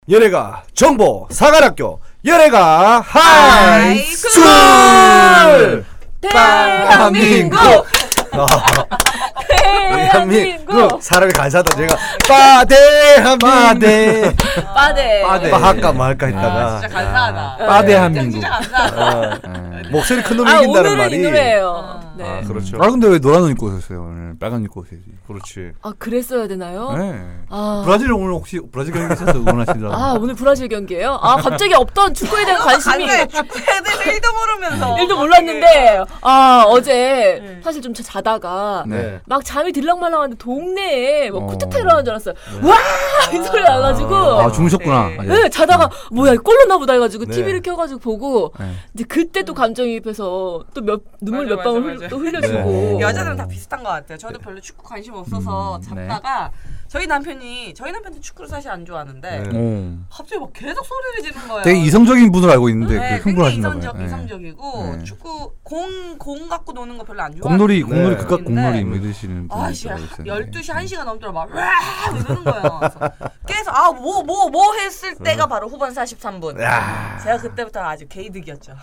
연예가 정보 사관학교 연예가 하이스쿨 대한민국 대한민국 사람이 간사하다 제가 빠대한민국 빠대 할까 말까 했다가 진짜 간사하다. 빠대한민국. 진짜 간사하다. 목소리 큰 놈이 이긴다는 오늘은 말이 이 노래예요. 네. 아 그렇죠. 근데 왜 노란 옷 입고 오셨어요? 오늘 빨간 옷 입고 오세요. 그렇지. 그랬어야 되나요? 네. 아. 브라질 오늘 혹시 브라질 경기 있었어요? 응원하시더라고요. 오늘 브라질 경기예요? 갑자기 없던 축구에 대한 관심이 간사해. 축구에 대해서 1도 모르면서. 1도 몰랐는데 어제 사실 좀 자다가 네. 막 잠이 들락말락하는데 동네에 뭐 어. 쿠데타 일어나는 줄 알았어요. 와! 이 소리 나가지고 주무셨구나. 네. 네, 자다가 뭐야 골 넣나 보다 해가지고 네. TV를 켜가지고 보고 네. 이제 그때 또 감정이입해서 또 눈물 맞아, 몇 방울 맞아. 또 흘려주고 네. 여자들은 다 비슷한 것 같아요. 저도 별로 축구 관심 없어서 네. 잡다가 저희 남편도 축구를 사실 안 좋아하는데 네. 갑자기 막 계속 소리를 지르는 거예요. 되게 이성적인 분으로 알고 있는데 네, 그 굉장히 흥분하신가 봐요. 이성적이고 네. 축구 공 갖고 노는 거 별로 안 좋아해요. 공놀이 네. 극각 공놀이 뭐 이러시는 분이 아씨, 있다고 했었는데. 12시 1시간 넘도록 막 이러는 거예요. 그래서 뭐 했을 때가 바로 후반 43분. 야. 제가 그때부터 아주 게이득이었죠.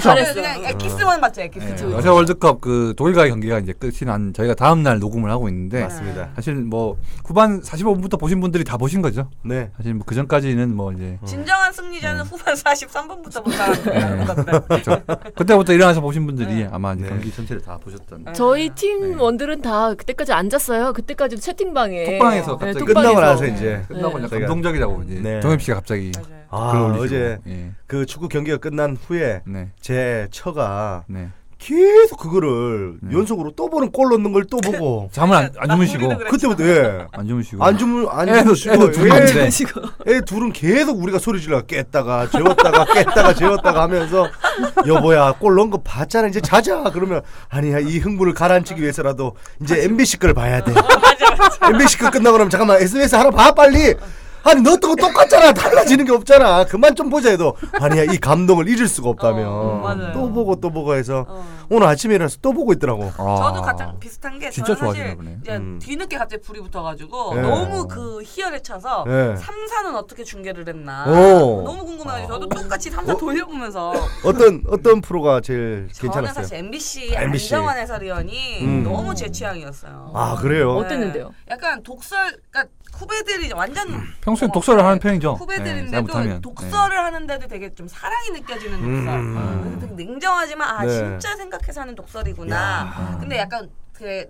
잘했어. 그냥 엑기스만 봤죠, 엑기스. 네. 러시아 월드컵 그 독일과의 경기가 이제 끝이 난 저희가 다음 날 녹음을 하고 있는데 맞습니다. 사실 뭐 후반 45분부터 보신 분들이 다 보신 거죠. 네. 사실 뭐 그 전까지는 뭐 이제 진정한 승리자는 후반 43분부터 본 사람들이라는 건데. 그렇죠. 그때부터 일어나서 보신 분들이 네. 아마 이제 네. 경기 전체를 다 보셨던. 저희 팀원들은 다 그때까지 앉았어요. 그때까지도 채팅방에 톡방에서 갑자기 끝나고 나서 톡방에서. 이제 끝나고 네. 이제 감동적이라고 이제 네. 정엽 씨가 갑자기 맞아요. 글을 아 올리시고. 어제 예. 그 축구 경기가 끝난 후에 네. 제 처가 네. 계속 그거를 네. 연속으로 또 보는 골 넣는 걸 또 보고 잠을 안 주무시고 우리도 그래. 그때부터 예. 안 주무시고 안 애도 주무시고 둘이 애, 있는데. 애 둘은 계속 우리가 소리 질러 깼다가 재웠다가 깼다가 재웠다가 하면서 여보야 골 넣은 거 봤잖아 이제 자자 그러면 아니야 이 흥분을 가라앉히기 위해서라도 이제 MBC 걸 봐야 돼 MBC 거 끝나고 나면 잠깐만 SBS 하나 봐 빨리 아니 너 또 똑같잖아 달라지는 게 없잖아 그만 좀 보자 해도 아니야 이 감동을 잊을 수가 없다며 맞아요. 또 보고 해서 오늘 아침에 일어나서 또 보고 있더라고 저도 가장 비슷한 게 진짜 저는 사실 좋아하시나 보네. 이제 뒤늦게 갑자기 불이 붙어가지고 네. 너무 그 희열에 차서 네. 3사는 어떻게 중계를 했나 오. 너무 궁금해가지고 저도 똑같이 3사 돌려보면서 어떤 프로가 제일 저는 괜찮았어요? 사실 MBC MBC. 안정환 해설위원이 너무 제 취향이었어요. 아 그래요? 어땠는데요? 약간 그러니까 후배들이 완전 평소에 독서를 하는 편이죠. 네, 후배들인데도 잘못하면. 독서를 하는데도 되게 좀 사랑이 느껴지는 독설. 되게 냉정하지만 네. 진짜 생각해서 하는 독설이구나. 근데 약간 그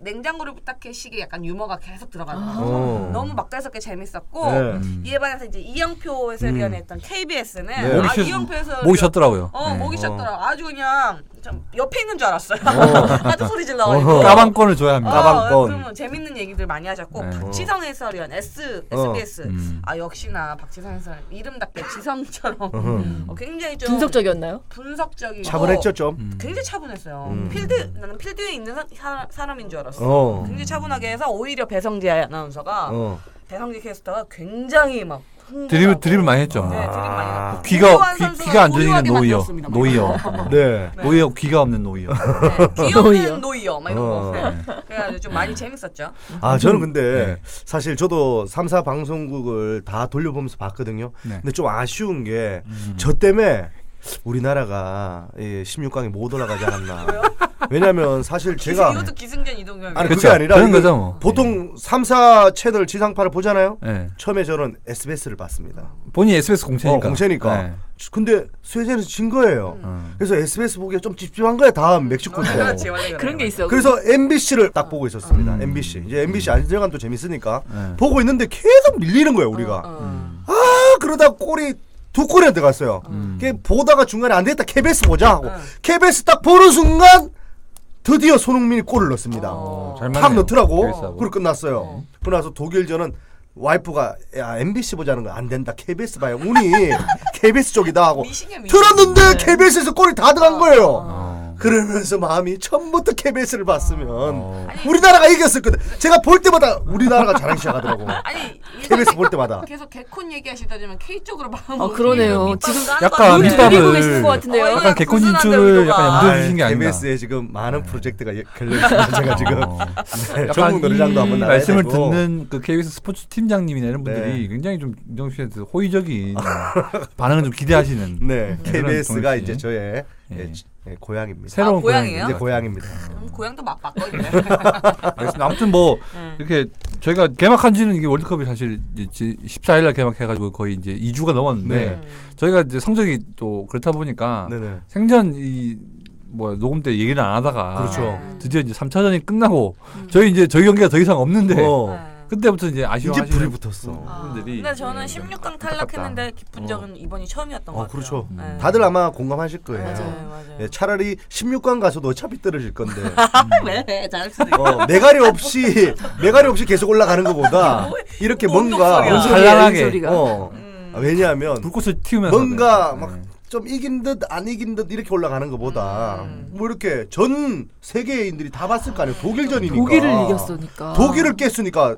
냉장고를 부탁해 식의 약간 유머가 계속 들어가요. 너무 막달스럽게 재밌었고 네. 이에 반해서 이제 이영표 해설위원이 했던 KBS는 네. 이영표 해설위원 목이 쉬었더라고요. 네. 목이 쉬었더라고. 아주 그냥 좀 옆에 있는 줄 알았어요. 아주 소리 질러가지고. 까방권을 줘야 합니다. 까방권. 그러면 재밌는 얘기들 많이 하셨고 네. 박지성 해설위원 SBS 역시나 박지성 해설 이름답게 지성처럼 굉장히 좀 분석적이었나요? 분석적이고 차분했죠 좀. 굉장히 차분했어요. 나는 필드에 있는 사람인 줄 알았어. 어. 굉장히 차분하게 해서 오히려 배성재 아나운서가 어. 배성재 캐스터가 굉장히 막 드립을 많이 했죠. 네, 드립 많이 하고. 귀가 안 들리는 고요하게 노이어. 만들었습니다. 노이어. 네. 노이어 귀가 없는 노이어. 네, 귀여운 노이어 막 이런 거. 어. 그래가지고 좀 많이 재밌었죠. 아 저는 근데 네. 사실 저도 3사 방송국을 다 돌려보면서 봤거든요. 네. 근데 좀 아쉬운 게 저 때문에 우리나라가 16강에 못 올라가지 않았나. 왜냐면 사실 제가 이것도 기승전 이동경. 아니 그쵸. 그게 아니라 그런 이거 거죠, 뭐. 보통 3사 채널 지상파를 보잖아요. 네. 처음에 저는 SBS를 봤습니다. 본인이 SBS 공채니까. 공채니까. 네. 근데 스웨덴에서 진 거예요. 그래서 SBS 보기에 좀 찝찝한 거야 다음 멕시코 때. 그렇지 원래 그래. 그런 게 있어요. 그래서 MBC를 딱 보고 있었습니다. MBC. 이제 MBC 안정감도 재밌으니까 네. 보고 있는데 계속 밀리는 거예요, 우리가. 아, 그러다 골이 두 골이나 들어갔어요. 보다가 중간에 안 되겠다. KBS 보자 하고. KBS 딱 보는 순간 드디어 손흥민이 골을 넣습니다. 잘 팍 맞네요. 넣더라고. KBS 하고. 그리고 끝났어요. 그러고 나서 독일전은 와이프가 야 MBC 보자는 거 안 된다. KBS 봐요. 운이 KBS 쪽이다 하고 미신이야, 미신. 들었는데 KBS에서 골이 다 들어간 거예요. 그러면서 마음이 처음부터 KBS를 봤으면 우리나라가 이겼을 거든. 제가 볼 때마다 우리나라가 잘하기 시작하더라고. 아니 KBS 볼 때마다. 계속 개콘 얘기하시다면 K 쪽으로 막. 그러네요. 지금 약간 눈이 밑밥을 돌리고 계신 것 같은데요. 약간 개콘 구순한 진출을 의도가. 약간 염두에 두신 게 아닌가. KBS에 지금 많은 프로젝트가 걸려 있습니다. 제가 지금 네, 약간 전국 노래장도 한번 이 나가야 말씀을 되고. 듣는 그 KBS 스포츠 팀장님이나 이런 분들이 네. 굉장히 좀 윤정 씨한테 호의적인 반응을 좀 기대하시는 네, KBS가 정씨. 이제 저의 예. 고향입니다. 새로운 고향이에요? 이제 고향입니다. 고향도 막 바꿔있네. 알겠습니다. 아무튼 뭐 이렇게 저희가 개막한 지는 이게 월드컵이 사실 14일 날 개막해가지고 거의 이제 2주가 넘었는데 네. 저희가 이제 성적이 또 그렇다 보니까 네네. 생전 이 뭐 녹음 때 얘기를 안 하다가 그렇죠. 드디어 이제 3차전이 끝나고 저희 경기가 더 이상 없는데 어, 그때부터 이제 이제 아쉬워하시는 불이 붙었어. 분들이 근데 저는 네, 16강 좀 탈락했는데 기쁜 적은 이번이 처음이었던 것 같아요. 그렇죠. 네. 다들 아마 공감하실 거예요. 맞아요. 예, 차라리 16강 가서도 어차피 떨어질 건데 왜? 잘할 수도 있고. 매가리 없이 계속 올라가는 것보다 이렇게 뭔가 소리야. 찬란하게. 소리가. 왜냐하면 불꽃을 튀우면서 뭔가 네. 막 좀 이긴 듯 안 이긴 듯 이렇게 올라가는 것보다 뭐 이렇게 전 세계인들이 다 봤을 거 아니에요. 독일전이니까. 독일을 이겼으니까. 독일을 깼으니까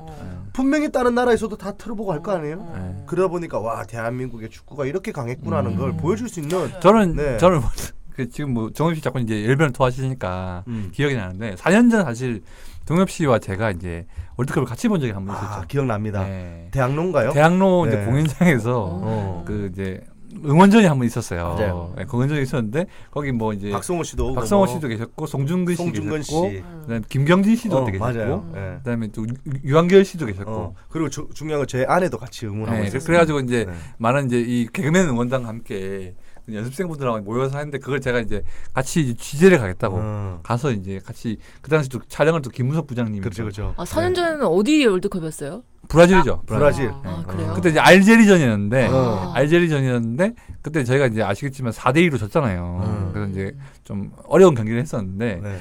분명히 다른 나라에서도 다 틀어보고 할 거 아니에요. 네. 그러다 보니까 와 대한민국의 축구가 이렇게 강했구나 하는 걸 보여줄 수 있는 저는 네. 그 지금 뭐 정엽 씨 자꾸 이제 열변을 토하시니까 기억이 나는데 4년 전 사실 동엽 씨와 제가 이제 월드컵을 같이 본 적이 한 번 있었죠. 기억납니다. 네. 대학로인가요? 대학로 네. 이제 공연장에서 그 이제 응원전이 한 번 있었어요. 맞아요. 네, 공연전이 있었는데 거기 뭐 이제 박성호 씨도 오고 박성호 뭐 씨도 계셨고 송중근 씨도 송중근 계셨고 씨. 그다음에 김경진 씨도 그때 계셨고 맞아요. 예. 그다음에 또 유한결 씨도 계셨고 그리고 중요한 건 제 아내도 같이 응원하고 네, 있었어요. 그래가지고 이제 네. 많은 이제 이 개그맨 응원단과 함께 연습생분들하고 모여서 하는데 그걸 제가 이제 같이 이제 취재를 가겠다고 가서 이제 같이 그 당시 또 촬영을 또 김문석 부장님이 그렇죠, 그렇죠. 4년 전에는 어디 월드컵이었어요? 브라질이죠. 브라질. 아, 그래요? 그때 이제 알제리전이었는데 어. 알제리전이었는데 그때 저희가 이제 아시겠지만 4대2로 졌잖아요. 그래서 이제 좀 어려운 경기를 했었는데 네.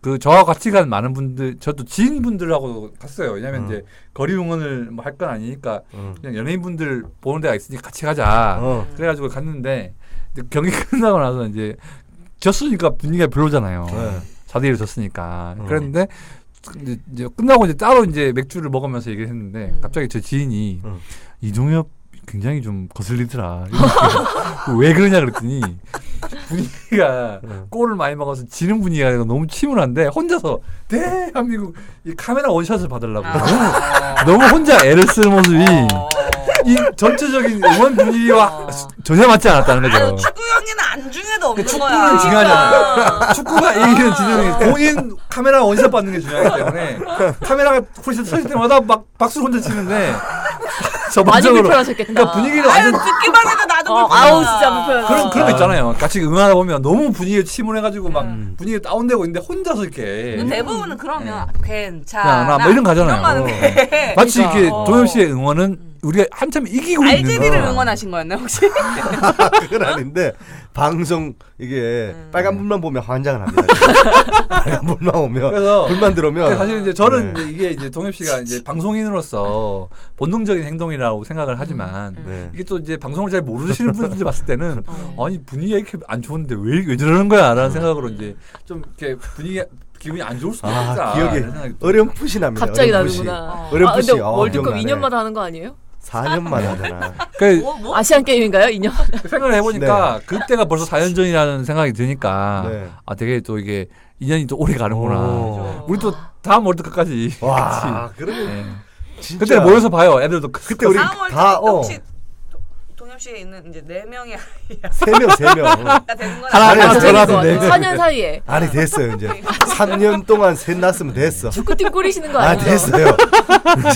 그 저와 같이 간 많은 분들 저도 지인분들하고 갔어요. 왜냐면 이제 거리 응원을 뭐 할 건 아니니까 그냥 연예인분들 보는 데가 있으니까 같이 가자. 그래가지고 갔는데 경기 끝나고 나서 이제 졌으니까 분위기가 별로잖아요. 네. 4대1로 졌으니까. 그랬는데 이제 끝나고 이제 따로 이제 맥주를 먹으면서 얘기를 했는데 갑자기 저 지인이 이동엽 굉장히 좀 거슬리더라. 왜 그러냐 그랬더니 분위기가 골을 많이 먹어서 지는 분위기가 너무 침울한데 혼자서 대한민국 이 카메라 원샷을 받으려고 너무 혼자 애를 쓰는 모습이 이 전체적인 응원 분위기와 전혀 맞지 않았다는 거죠. 아유, 축구형에는 안중에도 없는 축구는 거야. 중요하잖아요. 축구가 이기는 지점이 본인 카메라 원샷 받는 게 중요하기 때문에 카메라가 푸시 터질 때마다 막 박수를 혼자 치는데 많이 전반적으로 불편하셨겠다. 그러니까 분위기를 아유, 완전 듣기만 해도 나도 불편하다. 아우 진짜 불편하다. 그런 거 있잖아요. 같이 응하다 보면 너무 분위기가 침울해가지고 막 분위기가 다운되고 있는데 혼자서 이렇게 대부분은 그러면 야, 괜찮아. 나 뭐 이런 거 하잖아요. 이런 거 하는데. 마치 이렇게 그러니까. 동엽 씨의 응원은 우리가 한참 이기고 있는 알제리를 거. 응원하신 거였나요 혹시? 그건 아닌데 방송 이게 빨간 불만 보면 환장을 합니다. 빨간 불만 오면 그래서 불만 들어오면 사실 이제 저는 네. 이제 이게 이제 동엽 씨가 이제 방송인으로서 본능적인 행동이라고 생각을 하지만 네. 이게 또 이제 방송을 잘 모르시는 분들 봤을 때는 아니 분위기가 이렇게 안 좋은데 왜 저러는 거야라는 생각으로 이제 좀 이렇게 기분이 안 좋을 수도 있다. 기억이 어렴풋이 납니다. 갑자기 어렴풋이. 나는구나. 어렴풋이. 근데 월드컵 기억나네. 2년마다 하는 거 아니에요? 4년만 하잖아. 그 뭐? 아시안 게임인가요? 2년? 생각을 해보니까 그때가 벌써 4년 전이라는 생각이 드니까 네. 아 되게 또 이게 인연이 또 오래 가는구나. 오. 우리 또 다음 월드컵까지 와, 같이. 그러면 네. 진짜 그때 모여서 봐요. 애들도 그때 우리 다음 다 월드컵 혹시 동엽 씨에 있는 이제 4명이 아이가 3명. 되는 건 하나 아니에요? 더 되는 나도 것 같아요. 네. 4년 사이에 아니 됐어요 이제 3년 동안 셋 낳았으면 됐어. 축구팀 꾸리시는 거 아 아니에요? 됐어요.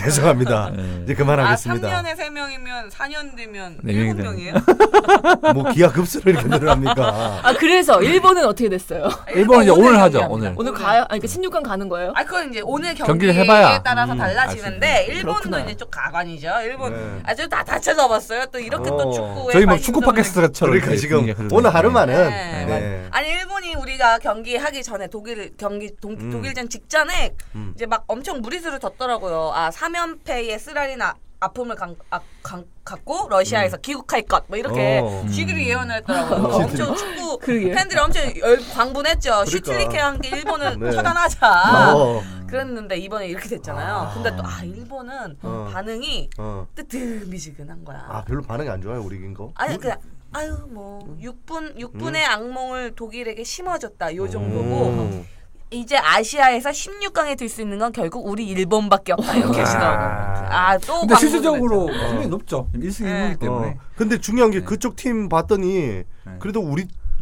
죄송합니다. 이제 아, 그만하겠습니다. 3년에 3명이면 4년 되면 네 명이 7명이에요? 뭐 기하급수로 이렇게 늘어납니까? 아 그래서 일본은 어떻게 됐어요? 일본은 이제 오늘 하죠. 경기합니다. 오늘. 오늘 가요? 아니 그 16강 가는 거예요? 아 그건 이제 오늘 경기를 경기에 해봐야. 따라서 달라지는데 알수 일본도 그렇구나. 이제 좀 가관이죠. 일본 네. 아주 다 다쳐져 봤어요. 또 이렇게 또 축구에 저희 뭐 관심도 축구 없는- 팟캐스트처럼 그러니까 이렇게 지금 분위기가 흐르는 오늘 거예요. 하루만은 네. 네. 아니 일본이 우리가 경기 하기 전에 독일전 직전에 이제 막 엄청 무리수를 뒀더라고요. 아 3연패의 쓰라린 아픔을 갖고 러시아에서 귀국할 것 뭐 이렇게 쥐기를 예언을 했더라고요. 엄청 축구 그러게요. 팬들이 엄청 광분했죠. 슈틸리케와 함께 일본을 네. 처단하자. 그랬는데 이번에 이렇게 됐잖아요. 근데 또 일본은 반응이 뜨뜻미지근한 거야. 아 별로 반응이 안 좋아요 우리 이긴 거? 아니 그냥 아유 뭐 6분의 악몽을 독일에게 심어줬다 요 정도고 이제 아시아에서 16강에 들 수 있는 건 결국 우리 일본밖에 없다 이렇게 시나리오. 또 근데 실질적으로 분명히 높죠. 1승 1무이기 때문에. 근데 중요한 게 그쪽 팀 봤더니 그래도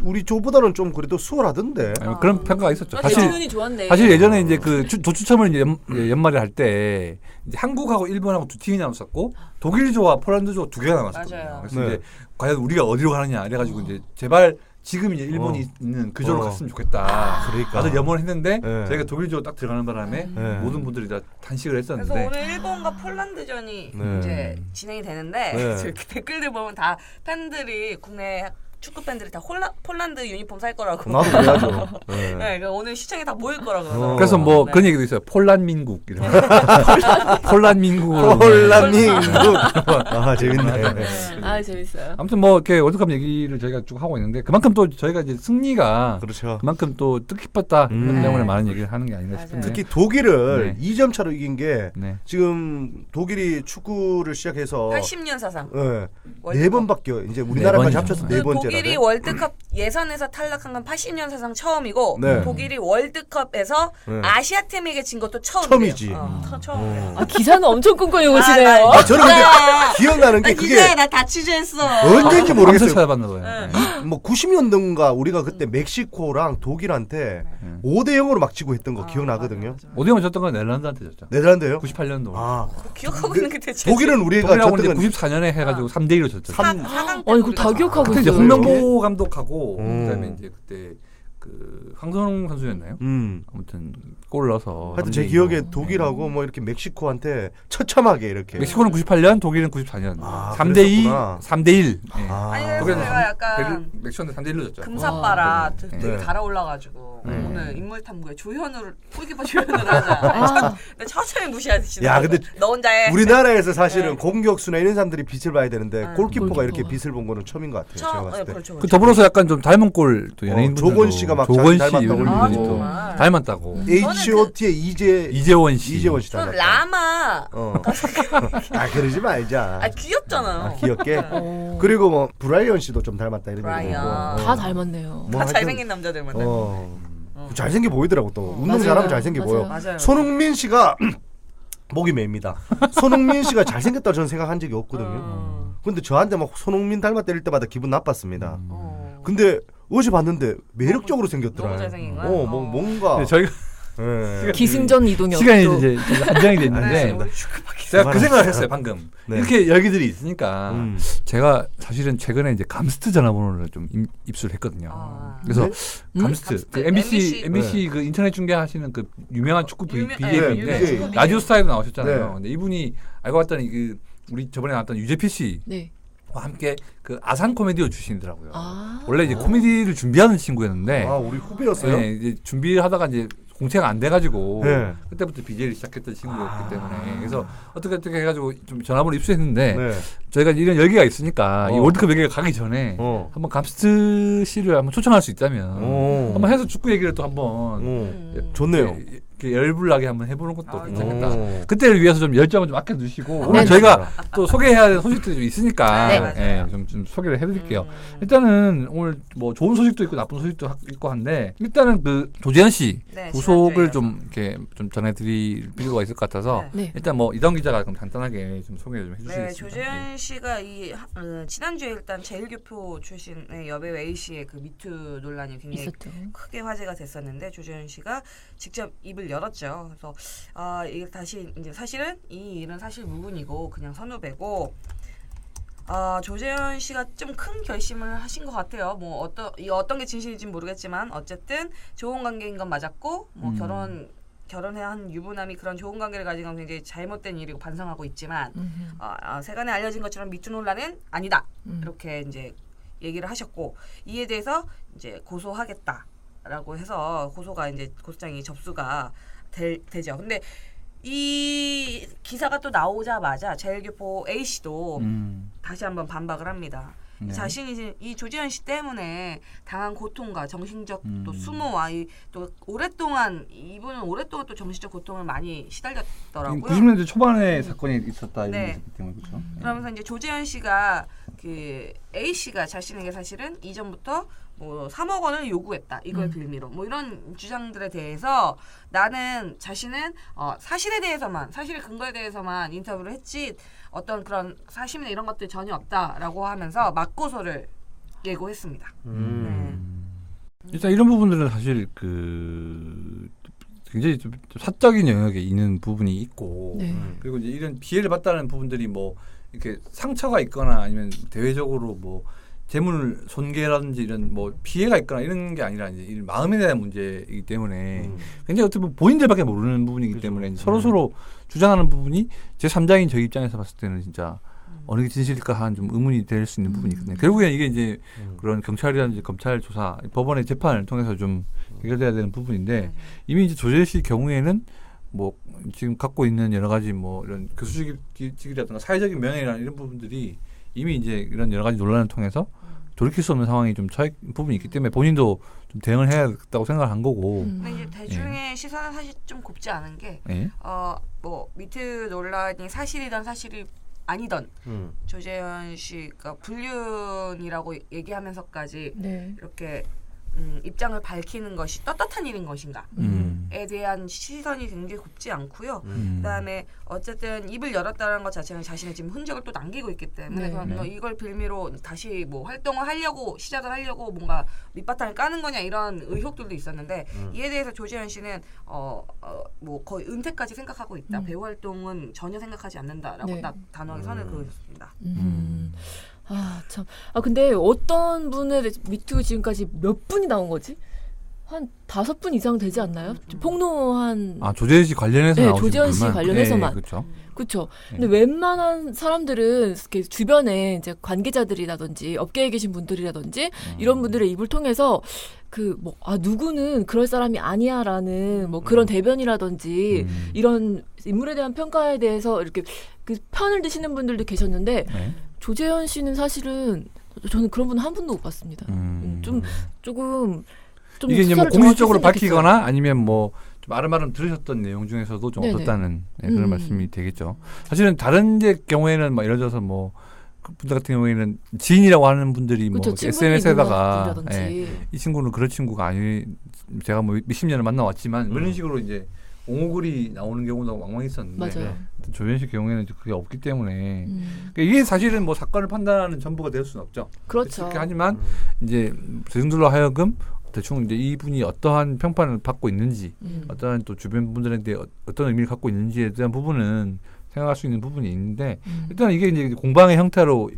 우리 조보다는 좀 그래도 수월하던데. 그런 평가가 있었죠. 예전이 좋았네. 사실 예전에 이제 그 도추첨을 이제 연말에 할 때 한국하고 일본하고 두 팀이 남았었고 독일조와 폴란드조 두 개가 남았었거든요. 맞아요. 그래서 이제 과연 우리가 어디로 가느냐 이래가지고 이제 제발 지금 이제 일본이 있는 그 조로 갔으면 좋겠다. 그러니까. 다들 염원을 했는데 저희가 독일조 딱 들어가는 바람에 모든 분들이 다 단식을 했었는데. 그래서 오늘 일본과 폴란드전이 이제 진행이 되는데 이렇게 댓글들 보면 다 팬들이 국내 축구 팬들이 다 폴란드 유니폼 살 거라고. 나도 그래야죠. 네, 그러니까 오늘 시청에 다 모일 거라고. 그러더라고요. 그래서 뭐 그런 얘기도 있어요. 폴란민국 이런. 폴란민국으로. 폴란민국. 아 재밌네. 아 재밌어요. 아무튼 뭐 이렇게 월드컵 얘기를 저희가 쭉 하고 있는데 그만큼 또 저희가 이제 승리가 그렇죠. 그만큼 또 뜻깊었다 이런 때문에 많은 얘기를 하는 게 아닌가 싶은데. 특히 독일을 2점 차로 이긴 게 지금 독일이 축구를 시작해서 80년 사상. 네 번밖에 이제 우리나라까지 합쳐서 네 번째라. 독일이 월드컵 예선에서 탈락한 건 80년 사상 처음이고 독일이 월드컵에서 아시아 팀에게 진 것도 처음이지. 처음이에요. 기사는 엄청 꼼꼼히 보시네요. 저는 근데 기억나는 게 그게 나 다 취재했어. 언제인지 모르겠어요. 찾아봤나 봐요. 뭐 90년대인가 우리가 그때 멕시코랑 독일한테 5대 0으로 막 지고 했던 거 기억나거든요. 5대 0 졌던 건 네덜란드한테 졌죠. 네덜란드요? 98년도. 기억하고 있는 게 대체. 독일은 우리가 독일하고 졌던 이제 건 94년에 해가지고 3대 1로 졌죠. 아니 그거 다 기억하고 그때 이제 있어요. 홍명보 감독하고 그다음에 이제 그때 그 황선홍 선수였나요? 아무튼 골 넣어서. 하여튼 제 기억에 독일하고 뭐 이렇게 멕시코한테 처참하게 이렇게. 멕시코는 98년, 독일은 94년. 3대 2, 3대 1. 아니 그래서 내가 약간 멕시코는 3대 1로 졌죠. 금사빠라 되게 달아올라가지고 오늘 인물 탐구에 조현우를 골키퍼 조현우를 하자. 근데 천천히 무시하시는. 야 근데 너 혼자 해. 우리나라에서 사실은 공격수나 이런 사람들이 빛을 봐야 되는데 골키퍼가 이렇게 빛을 본 거는 처음인 것 같아요. 제가 봤을 때. 그렇죠. 그 더불어서 약간 좀 닮은 골 또 연예인분들도 조건 씨가 막 조건 씨 닮았다고 이런 분들이 또 정말. 닮았다고. H.O.T의 이재원 씨. 이재원 씨 전 닮았다. 라마. 그러지 말자. 귀엽잖아요. 귀엽게. 그리고 뭐 브라이언 씨도 좀 닮았다 이런 얘기 브라이언. 다 닮았네요. 다 잘생긴 남자들만 잘생겨 보이더라고 또. 운동 잘하면 잘생겨 보여. 맞아요. 손흥민 씨가 목이 메입니다. 손흥민 씨가 잘생겼다고 저는 생각한 적이 없거든요. 근데 저한테 막 손흥민 닮았다 이럴 때마다 기분 나빴습니다. 근데 어제 봤는데 매력적으로 생겼더라. 너무 잘생긴 거야? 뭔가. 네, 저희가 기승전 이동이 시간이 또. 이제 한정이 됐는데 제가 그 생각을 했어요 방금. 이렇게 열기들이 있으니까 제가 사실은 최근에 이제 감스트 전화번호를 좀 입수했거든요. 그래서 감스트, 그 MBC 그 인터넷 중계하시는 그 유명한 축구 BM인데 라디오 스타일도 나오셨잖아요. 근데 이분이 알고 봤더니 그 우리 저번에 나왔던 유재필 씨. 와 함께 그 아산 코미디오 출신이더라고요. 원래 이제 코미디를 준비하는 친구였는데 우리 후배였어요? 네, 이제 준비를 하다가 이제 공채가 안 돼가지고 그때부터 BJ를 시작했던 친구였기 때문에 그래서 어떻게 해가지고 좀 전화번호 입수했는데 저희가 이런 열기가 있으니까 이 월드컵 열기가 가기 전에 한번 감스트 씨를 한번 초청할 수 있다면 한번 해서 축구 얘기를 또 한번 좋네요. 이렇게 열불나게 한번 해보는 것도 괜찮겠다. 그때를 위해서 좀 열정을 좀 아껴두시고 오늘 저희가 또 소개해야 될 소식들이 좀 있으니까 좀 소개를 해드릴게요. 일단은 오늘 뭐 좋은 소식도 있고 나쁜 소식도 있고 한데 일단은 그 조재현 씨 후속을 좀 이렇게 좀 전해드릴 필요가 있을 것 같아서 일단 뭐 이동 기자가 그럼 간단하게 좀 소개 좀 해주시겠습니까? 조재현 씨가 지난주에 일단 제일교포 출신의 여배우 A 씨의 그 미투 논란이 굉장히 있었죠. 크게 화제가 됐었는데 조재현 씨가 직접 입을 열었죠. 그래서 이게 다시 이제 사실은 이 일은 사실 무근이고 그냥 선후배고 조재현 씨가 좀 큰 결심을 하신 것 같아요. 뭐 어떤 게 진실인지는 모르겠지만 어쨌든 좋은 관계인 건 맞았고 뭐 결혼해야 한 유부남이 그런 좋은 관계를 가진 건 굉장히 잘못된 일이고 반성하고 있지만 세간에 알려진 것처럼 미투 논란은 아니다. 이렇게 이제 얘기를 하셨고 이에 대해서 이제 고소하겠다라고 해서 고소장이 접수가 되죠. 근데 이 기사가 또 나오자마자 제일교포 A 씨도 다시 한번 반박을 합니다. 네. 자신이 이 조재현 씨 때문에 당한 고통과 정신적 또 음. 수모와 또 이분은 오랫동안 또 정신적 고통을 많이 시달렸더라고요. 90년대 초반에 사건이 있었다 이런 네. 게 있기 때문에 그렇죠. 그러면서 이제 조재현 씨가 그 A 씨가 자신에게 사실은 이전부터 뭐 3억 원을 요구했다. 이걸 빌미로 뭐 이런 주장들에 대해서 나는 자신은 사실에 대해서만 사실의 근거에 대해서만 인터뷰를 했지 어떤 그런 사심이나 이런 것들 전혀 없다라고 하면서 맞고소를 예고했습니다. 일단 이런 부분들은 사실 굉장히 좀 사적인 영역에 있는 부분이 있고 네. 그리고 이제 이런 피해를 봤다는 부분들이 뭐 이렇게 상처가 있거나 아니면 대외적으로 뭐 재물 손괴라든지 이런 뭐 피해가 있거나 이런 게 아니라 이제 이 마음에 대한 문제이기 때문에 굉장히 어떻게 보면 본인들밖에 모르는 부분이기 그렇죠. 때문에 서로 주장하는 부분이 제 3자인 저 입장에서 봤을 때는 진짜 어느 게 진실일까 하는 좀 의문이 될 수 있는 부분이 있거든요. 결국엔 이게 이제 그런 경찰이라든지 검찰 조사, 법원의 재판을 통해서 좀 해결돼야 되는 부분인데 이미 이제 조재현 씨 경우에는 뭐 지금 갖고 있는 여러 가지 뭐 이런 교수직이라든가 사회적인 명예라는 이런 부분들이 이미 이제 이런 여러 가지 논란을 통해서 돌이킬 수 없는 상황이 좀 처해 부분이 있기 때문에 본인도 좀 대응을 해야겠다고 생각을 한 거고. 근데 이제 대중의 시선은 사실 좀 곱지 않은 게 예? 뭐 미투 논란이 사실이던 사실이 아니던 조재현 씨가 불륜이라고 얘기하면서까지 네. 이렇게 입장을 밝히는 것이 떳떳한 일인 것인가에 대한 시선이 굉장히 곱지 않고요. 그다음에 어쨌든 입을 열었다는 것 자체는 자신의 지금 흔적을 또 남기고 있기 때문에 네. 그래서 이걸 빌미로 다시 뭐 활동을 하려고 시작을 하려고 뭔가 밑바탕을 까는 거냐 이런 의혹들도 있었는데 이에 대해서 조재현 씨는 뭐 거의 은퇴까지 생각하고 있다. 배우 활동은 전혀 생각하지 않는다라고 네. 딱 단호하게 선을 그었습니다. 아, 참. 아, 근데 어떤 분에 대해서 미투 지금까지 몇 분이 나온 거지? 한 5분 이상 되지 않나요? 폭로한. 조재현 씨 관련해서 네, 나오신 조재현 씨 분만. 관련해서만. 그렇죠. 그렇죠. 근데 웬만한 사람들은 이렇게 주변에 이제 관계자들이라든지 업계에 계신 분들이라든지 이런 분들의 입을 통해서 누구는 그럴 사람이 아니야라는 뭐 그런 대변이라든지 이런 인물에 대한 평가에 대해서 이렇게 그 편을 드시는 분들도 계셨는데 네. 조재현 씨는 사실은 저는 그런 분 한 분도 못 봤습니다. 조금 이게 이제 뭐 수사를 공식적으로 정확히 했으면 밝히거나 아니면 뭐 좀 아름아름 들으셨던 내용 중에서도 좀 네네. 없었다는 그런 말씀이 되겠죠. 사실은 다른 이제 경우에는 막 예를 들어서 뭐 분들 같은 경우에는 지인이라고 하는 분들이 뭐 그쵸, SNS에다가 친구분이라든지. 이 친구는 그런 친구가 아니 제가 뭐 몇십 년을 만나왔지만 이런 식으로 이제 옹호글이 나오는 경우도 왕왕 있었는데 맞아요. 조재현 씨 경우에는 그게 없기 때문에 그러니까 이게 사실은 뭐 사건을 판단하는 전부가 될 수는 없죠. 그렇죠. 그렇게 하지만 이제 대중들로 하여금 대충 이제 이분이 어떠한 평판을 받고 있는지, 어떠한 또 주변 분들한테 어떤 의미를 갖고 있는지에 대한 부분은 생각할 수 있는 부분이 있는데 일단 이게 이제 공방의 형태로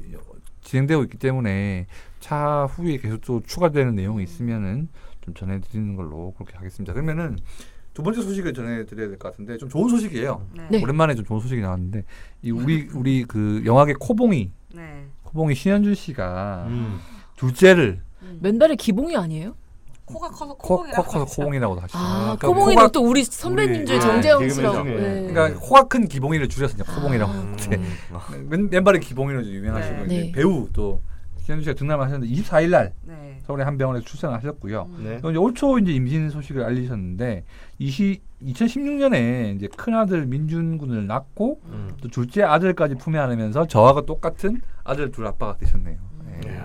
진행되고 있기 때문에 차후에 계속 또 추가되는 내용이 있으면은 좀 전해드리는 걸로 그렇게 하겠습니다. 그러면은 두 번째 소식을 전해드려야 될 것 같은데 좀 좋은 소식이에요. 네. 오랜만에 좀 좋은 소식이 나왔는데 이 우리 그 영화계 코봉이 신현준 씨가 둘째를 맨발의 기봉이 아니에요? 코가 커서 커서 코봉이라고 하시죠. 코봉이는 또 우리 선배님 중에 정재영 개그맨 씨라고. 중에. 네. 그러니까 코가 큰 기봉이를 줄여서 이제 코봉이라고 하는데 맨발의 기봉이로 유명하시고 네. 이제 배우 또 신현준 씨가 등남을 하셨는데 24일 날 네. 서울의 한 병원에서 출산을 하셨고요. 네. 이제 올 초 이제 임신 소식을 알리셨는데 2016년에 이제 큰 아들 민준군을 낳고 또 둘째 아들까지 품에 안으면서 저하고 똑같은 아들 둘 아빠가 되셨네요. 네.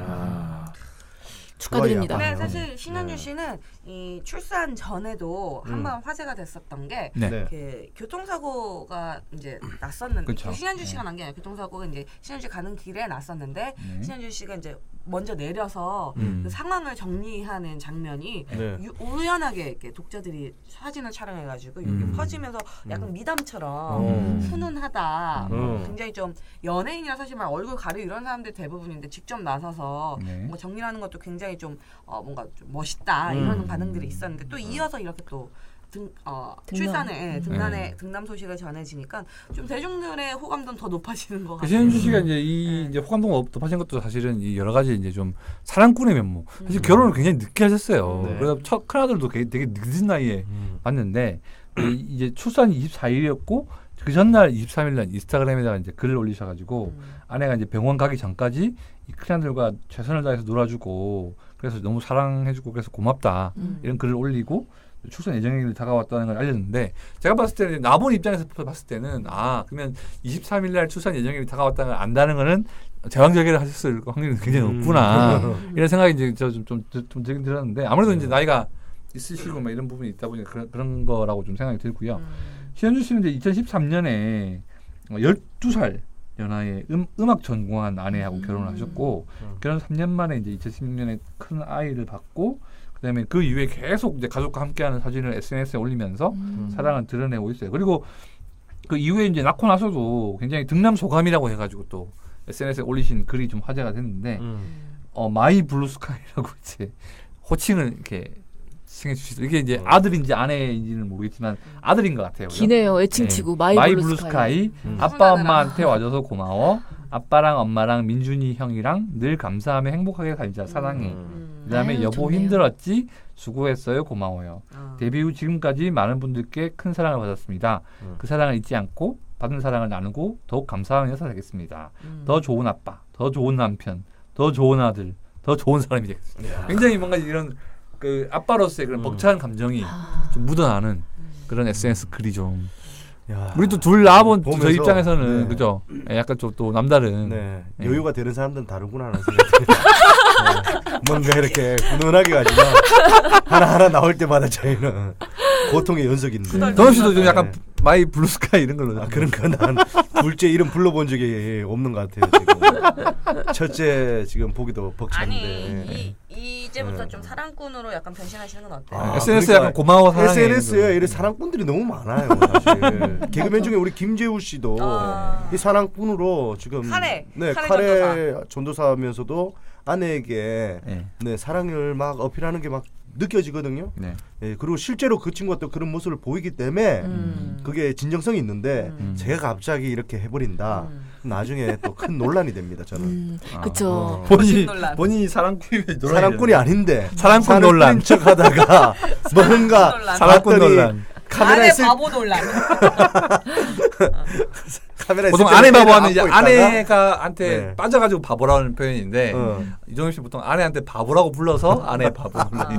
축하드립니다. 근데 네. 사실 신현준 씨는 이 출산 전에도 한번 화제가 됐었던 게 네. 그 교통사고가 이제 났었는데 그쵸. 신현준 씨가 난 게 아니라 교통사고가 이제 신현준 씨 가는 길에 났었는데 네. 신현준 씨가 이제 먼저 내려서 그 상황을 정리하는 장면이 네. 우연하게 이렇게 독자들이 사진을 촬영해가지고 이렇게 퍼지면서 약간 미담처럼 훈훈하다. 굉장히 좀 연예인이라 사실 막 얼굴 가리고 이런 사람들 대부분인데 직접 나서서 네. 뭔가 정리하는 것도 굉장히 좀 뭔가 좀 멋있다 이런 반응들이 있었는데 또 이어서 이렇게 또 출산에 등남 소식을 전해지니까 좀 대중들의 호감도는 더 높아지는 것 같아요. 신현준 씨가 이제 이제 호감도가 높아진 것도 사실은 이 여러 가지 이제 좀 사랑꾼의 면모. 사실 결혼을 굉장히 늦게 하셨어요. 네. 그래서 첫 큰아들도 되게 늦은 나이에 봤는데 이제 출산이 24일이었고 그 전날 23일 날 인스타그램에다가 이제 글을 올리셔가지고 아내가 이제 병원 가기 전까지 이 큰아들과 최선을 다해서 놀아주고 그래서 너무 사랑해주고 그래서 고맙다 이런 글을 올리고 출산 예정일이 다가왔다는 걸 알렸는데 제가 봤을 때는 나본 입장에서 봤을 때는 그러면 23일 날 출산 예정일이 다가왔다는 걸 안다는 거는 제왕절개를 하셨을 확률이 굉장히 높구나 이런 생각이 이제 좀 들긴 들었는데 아무래도 이제 나이가 있으시고 막 이런 부분이 있다 보니까 그런 거라고 좀 생각이 들고요. 신현주 씨는 이제 2013년에 12살 연하의 음악 전공한 아내하고 결혼을 하셨고 결혼 3년 만에 이제 2016년에 큰 아이를 받고 그다음에 그 이후에 계속 이제 가족과 함께하는 사진을 SNS에 올리면서 사랑을 드러내고 있어요. 그리고 그 이후에 이제 낳고 나서도 굉장히 등남소감이라고 해가지고 또 SNS에 올리신 글이 좀 화제가 됐는데 마이 블루스카이라고 이제 호칭을 이렇게 칭해 주시죠. 이게 이제 아들인지 아내인지는 모르겠지만 아들인 것 같아요. 그죠? 기네요. 애칭치고 마이 블루스카이. 아빠 엄마한테 와줘서 고마워. 아빠랑 엄마랑 민준이 형이랑 늘 감사하며 행복하게 살자. 사랑해. 그다음에 여보 좋네요. 힘들었지? 수고했어요. 고마워요. 데뷔 후 지금까지 많은 분들께 큰 사랑을 받았습니다. 그 사랑을 잊지 않고 받은 사랑을 나누고 더욱 감사한 여사 되겠습니다. 더 좋은 아빠, 더 좋은 남편, 더 좋은 아들, 더 좋은 사람이 되겠습니다. 굉장히 뭔가 이런 그 아빠로서의 그런 벅찬 감정이 좀 묻어나는 그런 SNS 글이 좀 우리 또 둘 낳아본 저 입장에서는 네. 그죠? 약간 좀 또 남다른 네. 여유가 되는 사람들은 다르구나 하는 생각이 네. 뭔가 이렇게 훈훈하게 가지만 하나하나 나올 때마다 저희는 고통의 연속인데 더우 씨도 좀 네. 약간 마이 블루스카이 이런 걸로 그런 건 난 둘째 이름 불러본 적이 없는 것 같아요 지금. 첫째 지금 보기도 벅찬데 아니 이제부터 좀 사랑꾼으로 약간 변신하시는 건 어때요? SNS 그러니까 약간 고마워 사랑해 SNS에 이런 사랑꾼들이 너무 많아요 사실. 개그맨 중에 우리 김재우 씨도 이 사랑꾼으로 지금 카레 카레 전도사하면서도 아내에게 네. 사랑을 막 어필하는 게 막 느껴지거든요. 네. 그리고 실제로 그 친구가 또 그런 모습을 보이기 때문에 그게 진정성이 있는데 제가 갑자기 이렇게 해버린다. 나중에 또 큰 논란이 됩니다. 저는. 그쵸. 본인이 사랑꾼이 아닌데 사랑꾼 논란 척하다가 뭔가 사랑꾼 논란. 카메라에 아내 바보 논란. 카메라에 보통 쓸 아내 때는 바보는 이제 안고 있다가 아내가한테 네. 빠져가지고 바보라는 표현인데 이종엽 씨 보통 아내한테 바보라고 불러서 아내 바보 논란이.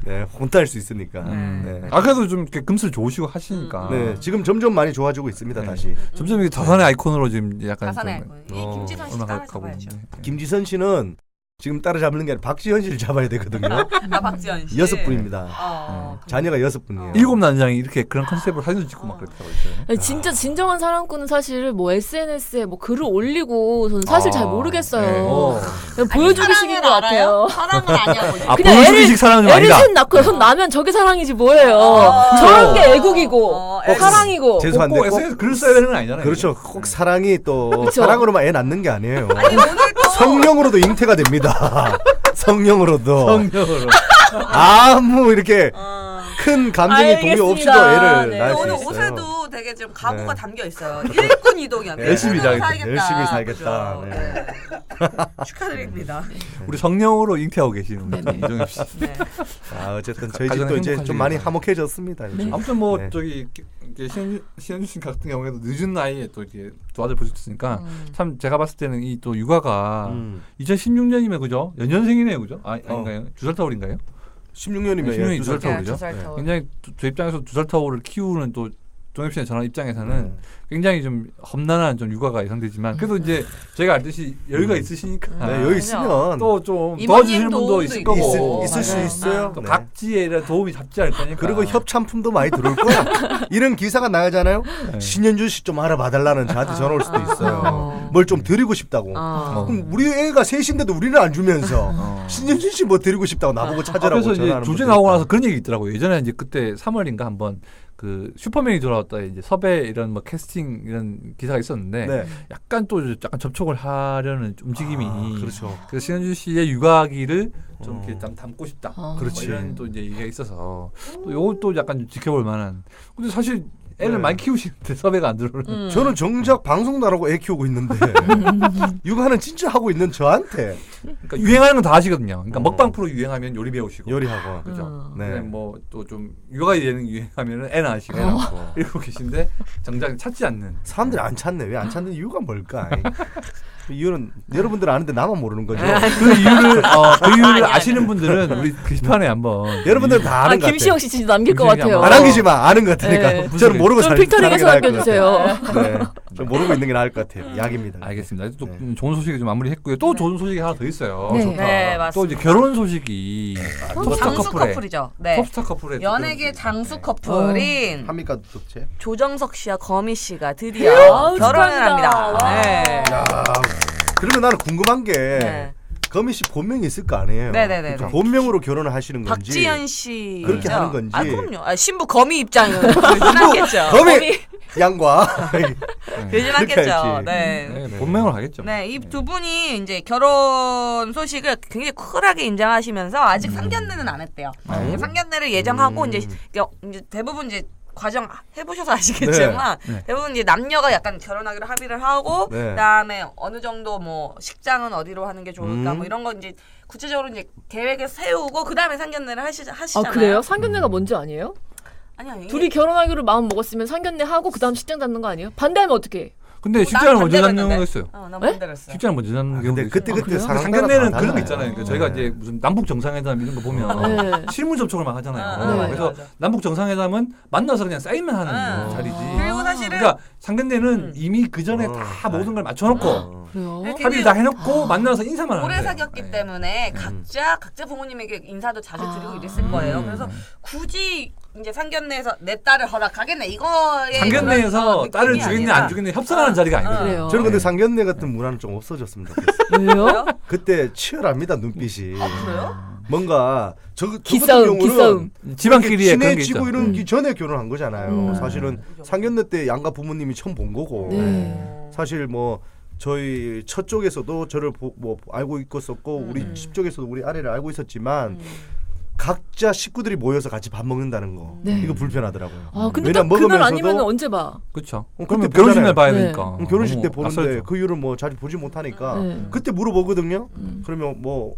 네, 혼날 수 있으니까. 네. 네. 그래도 좀 이렇게 금슬 좋으시고 하시니까. 네, 지금 점점 많이 좋아지고 있습니다. 네. 다시. 점점 이게 다산의 아이콘으로 지금 약간 가산의 좀 아이콘. 이 김지선 씨 올라가고 따라잡아야죠. 있는데. 김지선 씨는 지금 따라잡는 게 아니라 박지현 씨를 잡아야 되거든요. 박지현 씨. 6분입니다. 자녀가 6분이에요. 일곱 난장이 이렇게 그런 컨셉으로 사진도 찍고 막 그렇다고 했어요. 진짜 진정한 사랑꾼은 사실 뭐 SNS에 뭐 글을 올리고 저는 사실 잘 모르겠어요. 네. 그냥 보여주기식인 것 같아요. 사랑은 아니야. 그냥 보여주기식 사랑은 좀 애를 아니다. 셋 낳고 손 나면 저게 사랑이지 뭐예요. 저런 게 애국이고 사랑이고. 죄송한데 꼭 SNS 글을 써야 되는 건 아니잖아요. 그렇죠. 꼭 사랑이 또 그쵸. 사랑으로만 애 낳는 게 아니에요. 아니 오늘 또 성령으로도 잉태가 됩니다. 성령으로도 성령으로. 아무 이렇게 큰 감정의 동요 없이도 알겠습니다. 애를 네. 낳을 수 오늘 있어요. 옷에도 되게 좀 각오가 네. 담겨 있어요. 일꾼 이동이야. 열심히 살겠다. 살겠다. 열심히 살겠다. 그죠? 네. 네. 축하드립니다. 우리 성령으로 잉태하고 계시는 우리 이종엽 씨. 네. 어쨌든 저희 가정의 집도 이제 행복한 좀 많이 집이네요. 화목해졌습니다. 요즘. 아무튼 뭐 네. 저기 신현주 씨 같은 경우에도 늦은 나이에 또 이렇게 두 아들 보셨으니까 참 제가 봤을 때는 이 또 육아가 2016년이면 그죠? 연년생이네요, 그죠? 아닌가요? 두 살 터울인가요? 16년이면 네, 16년이 2살 터울이죠. 두 살 터울. 굉장히 저 입장에서 2살 터울을 키우는 또 종엽 씨나 저런 입장에서는 굉장히 좀 험난한 좀 육아가 예상되지만 그래도 이제 저희가 알듯이 여유가 있으시니까 네, 여기 있으면 또 좀 이모님 도와주시는 분도 도움도 있을 있고. 거고 있을 수 맞아요. 있어요. 또 네. 각지에 이런 도움이 잡지 않을 거니까 그리고 협찬품도 많이 들어올 거야. 이런 기사가 나가잖아요. 네. 신현주 씨 좀 알아봐달라는 저한테 전화 올 수도 있어요. 뭘 좀 드리고 싶다고. 그럼 우리 애가 셋인데도 우리는 안 주면서 신현주 씨 뭐 드리고 싶다고 나보고 찾으라고 그래서 이제 전화하는 주제 분들 나오고 있다. 나서 그런 얘기 있더라고요. 예전에 이제 그때 3월인가 한번 그 슈퍼맨이 돌아왔다 이제 섭외 이런 뭐 캐스팅 이런 기사가 있었는데 네. 약간 또 약간 접촉을 하려는 움직임이 그렇죠. 그래서 신현주 씨의 육아기를 좀 이렇게 담고 싶다. 그렇지. 뭐 이런 또 이제 얘기가 있어서 또 요것도 약간 좀 지켜볼 만한. 근데 사실 애를 네. 많이 키우시는데 섭외가 안 들어오는. 저는 정작 방송도 안 하고 애 키우고 있는데 육아는 진짜 하고 있는 저한테 그러니까 유행하는 건 다 하시거든요. 그러니까 먹방 프로 유행하면 요리 배우시고. 요리하고 그죠. 네. 뭐또 좀 육아 예능 유행하면은 애 낳으시고 이러고 계신데 정작 찾지 않는. 사람들이 안 찾네. 왜 안 찾는 이유가 뭘까? 그 이유는 여러분들 아는데 나만 모르는 거죠. 그 이유를 아니, 아시는 분들은 우리 게시판에 한번 여러분 다 아는 것 김시영 같아요. 씨 진짜 남길 것 김시영이 같아요. 안 남기지 마. 아는 것 같으니까. 네. 저는 모르고 좀 살 픽터링해서 사는 게 나을 것 같아요. 남겨주세요. 네. 좀 모르고 있는 게 나을 것 같아요. 약입니다. 알겠습니다. 또 네. 좋은 소식이 좀 마무리했고요. 또 좋은 소식이 하나 더 있어요. 네. 좋다. 네, 맞습니다. 또 이제 결혼 소식이 톱스타 장수 커플의 커플이죠. 네. 톱스타 커플의 연예계 또 장수 네. 커플인 합니까 독체? 조정석 씨와 거미 씨가 드디어 아우, 결혼을 축하합니다. 합니다. 와. 네. 야, 그러면 나는 궁금한 게 네. 거미 씨 본명이 있을 거 아니에요? 네네네. 그렇죠. 본명으로 결혼을 하시는 건지. 박지현 씨 그렇게 하는 건지. 아 그럼요. 아, 신부 거미 입장은 요즘하겠죠. 거미 양과 요즘하겠죠. 할지. 네. 네, 본명으로 하겠죠. 네, 이 두 분이 이제 결혼 소식을 굉장히 쿨하게 인정하시면서 아직 상견례는 안 했대요. 상견례를 예정하고 이제 대부분 이제 과정 해보셔서 아시겠지만 네. 네. 대부분 이제 남녀가 약간 결혼하기로 합의를 하고 네. 그다음에 어느 정도 뭐 식장은 어디로 하는 게 좋을까 뭐 이런 거 이제 구체적으로 이제 계획을 세우고 그다음에 상견례를 하시잖아요. 아 그래요? 상견례가 뭔지 아니에요? 아니요. 둘이 결혼하기로 마음 먹었으면 상견례 하고 그다음 식장 잡는 거 아니에요? 반대하면 어떡해? 근데 난 식장을 먼저 반대로 잡는 경우가 했는데. 있어요. 난 네? 반대로 했어요. 식장을 먼저 잡는 경우가 근데 있어요. 그때 그래요? 상견례는 따라 그런 거 달라요. 있잖아요. 그러니까 저희가 이제 무슨 남북 정상회담 이런 거 보면 네. 실무 접촉을 막 하잖아요. 맞아, 그래서 맞아. 남북 정상회담은 만나서 그냥 사인만 하는 자리지. 그리고 사실은 그러니까 상견례는 이미 그 전에 다 모든 걸 맞춰놓고 그래요? 합의 다 해놓고 만나서 인사만 하는 오래 거예요. 사귀었기 네. 때문에 각자 부모님에게 인사도 자주 드리고 이랬을 거예요. 그래서 굳이 이제 상견례에서 내 딸을 허락하겠네 이거에 상견례에서 그런 딸을 느낌이 주겠네 아니라 안 주겠네 협상하는 자리가 아니거든요. 그래요. 저는 근데 상견례 같은 문화는 좀 없어졌으면 좋겠어요. 왜요? 그때 치열합니다 눈빛이. 그래요? 뭔가 저 같은 기싸움, 경우는 기싸움. 집안끼리에 그런 게 있죠. 친해지고 이런 게 전에 결혼한 거잖아요. 사실은 그죠. 상견례 때 양가 부모님이 처음 본 거고 네. 사실 뭐 저희 첫 쪽에서도 저를 뭐 알고 있었고 우리 집 쪽에서도 우리 아내를 알고 있었지만 각자 식구들이 모여서 같이 밥 먹는다는 거 네. 이거 불편하더라고요. 아 근데 왜냐면 딱 그날 먹으면서도- 아니면 언제 봐? 그렇죠. 그때 그러면 보잖아요. 결혼식 날 봐야 네. 되니까. 결혼식 때 너무 보는데 낯설죠. 그 이후를 뭐 자주 보지 못하니까 네. 그때 물어보거든요. 그러면 뭐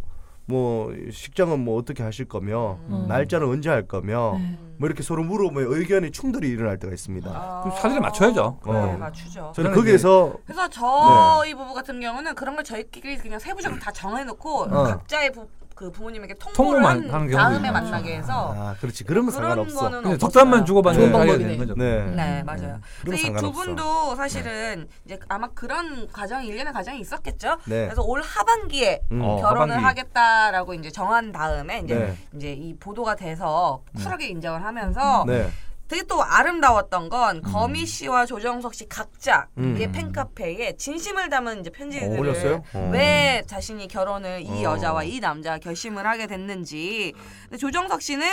식장은 뭐 어떻게 하실 거며 날짜는 언제 할 거며 네. 뭐 이렇게 서로 물어보면 의견이 충돌이 일어날 때가 있습니다. 그 사진을 맞춰야죠. 네, 맞추죠. 저는 저는 거기에서 그래서 저희 부부 같은 경우는 그런 걸 저희끼리 그냥 세부적으로 다 정해놓고 각자의 그 부모님에게 통보를 통보만 한 하는 경우도 다음에 있죠. 만나게 해서 그렇지 그러면 그런 상관없어. 거는 근데 없었어요. 덕담만 주고받는 좋은 사이가 방법이네. 되는 거죠. 네. 네, 맞아요. 그러면 그래서 이 두 상관없어. 분도 사실은 이제 아마 그런 과정이 일련의 과정이 있었겠죠. 네. 그래서 올 하반기에 결혼을 하반기. 하겠다라고 이제 정한 다음에 이제 네. 이제 이 보도가 돼서 쿨하게 인정을 하면서 네. 되게 또 아름다웠던 건 거미 씨와 조정석 씨 각자 의 팬카페에 진심을 담은 이제 편지들을 올렸어요? 왜 자신이 결혼을 이 여자와 이 남자가 결심을 하게 됐는지. 근데 조정석 씨는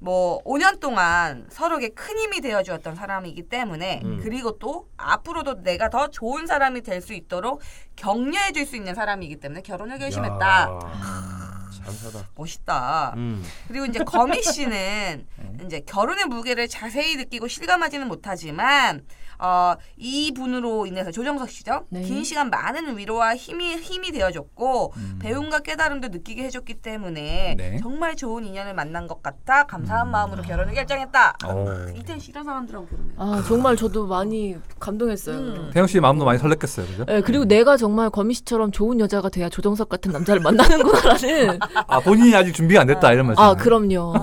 뭐 5년 동안 서로에게 큰 힘이 되어주었던 사람이기 때문에 그리고 또 앞으로도 내가 더 좋은 사람이 될 수 있도록 격려해줄 수 있는 사람이기 때문에 결혼을 결심했다. 감사하다. 멋있다. 그리고 이제 거미 씨는 이제 결혼의 무게를 자세히 느끼고 실감하지는 못하지만 이 분으로 인해서 조정석 씨죠. 네. 긴 시간 많은 위로와 힘이 되어줬고 배움과 깨달음도 느끼게 해줬기 때문에 네. 정말 좋은 인연을 만난 것 같아 감사한 마음으로 결혼을 결정했다. 이땐 싫은 사람들하고 결혼해. 아 정말 저도 많이 감동했어요. 태영 씨 마음도 많이 설렜겠어요, 그죠? 네, 그리고 내가 정말 거미 씨처럼 좋은 여자가 돼야 조정석 같은 남자를 만나는구나라는. 아 본인이 아직 준비가 안 됐다 이런 말씀. 아 그럼요.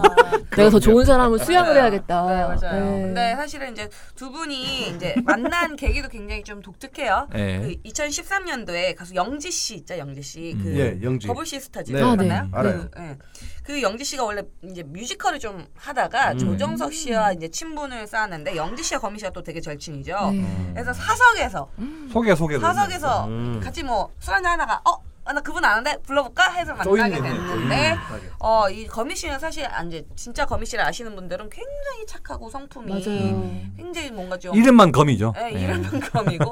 내가 더 좋은 사람을 수양을 해야겠다. 네, 맞아요. 네. 근데 사실은 이제 두 분이 이제 만난 계기도 굉장히 좀 독특해요. 네. 그 2013년도에 가수 영지 씨 있죠, 영지 씨. 그 예, 영지. 버블 시스타즈 네. 아, 네. 맞나요? 알아요. 네. 그 영지 씨가 원래 이제 뮤지컬을 좀 하다가 조정석 씨와 이제 친분을 쌓았는데 영지 씨와 거미 씨가 또 되게 절친이죠. 네. 그래서 사석에서 소개. 사석에서 같이 뭐 술 한잔 하다가 나 그분 아는데 불러볼까 해서 만나게 됐는데 이 거미 씨는 사실 이제 진짜 거미 씨를 아시는 분들은 굉장히 착하고 성품이 맞아요. 굉장히 뭔가 좀 이름만 검이죠. 네, 이름만 검이고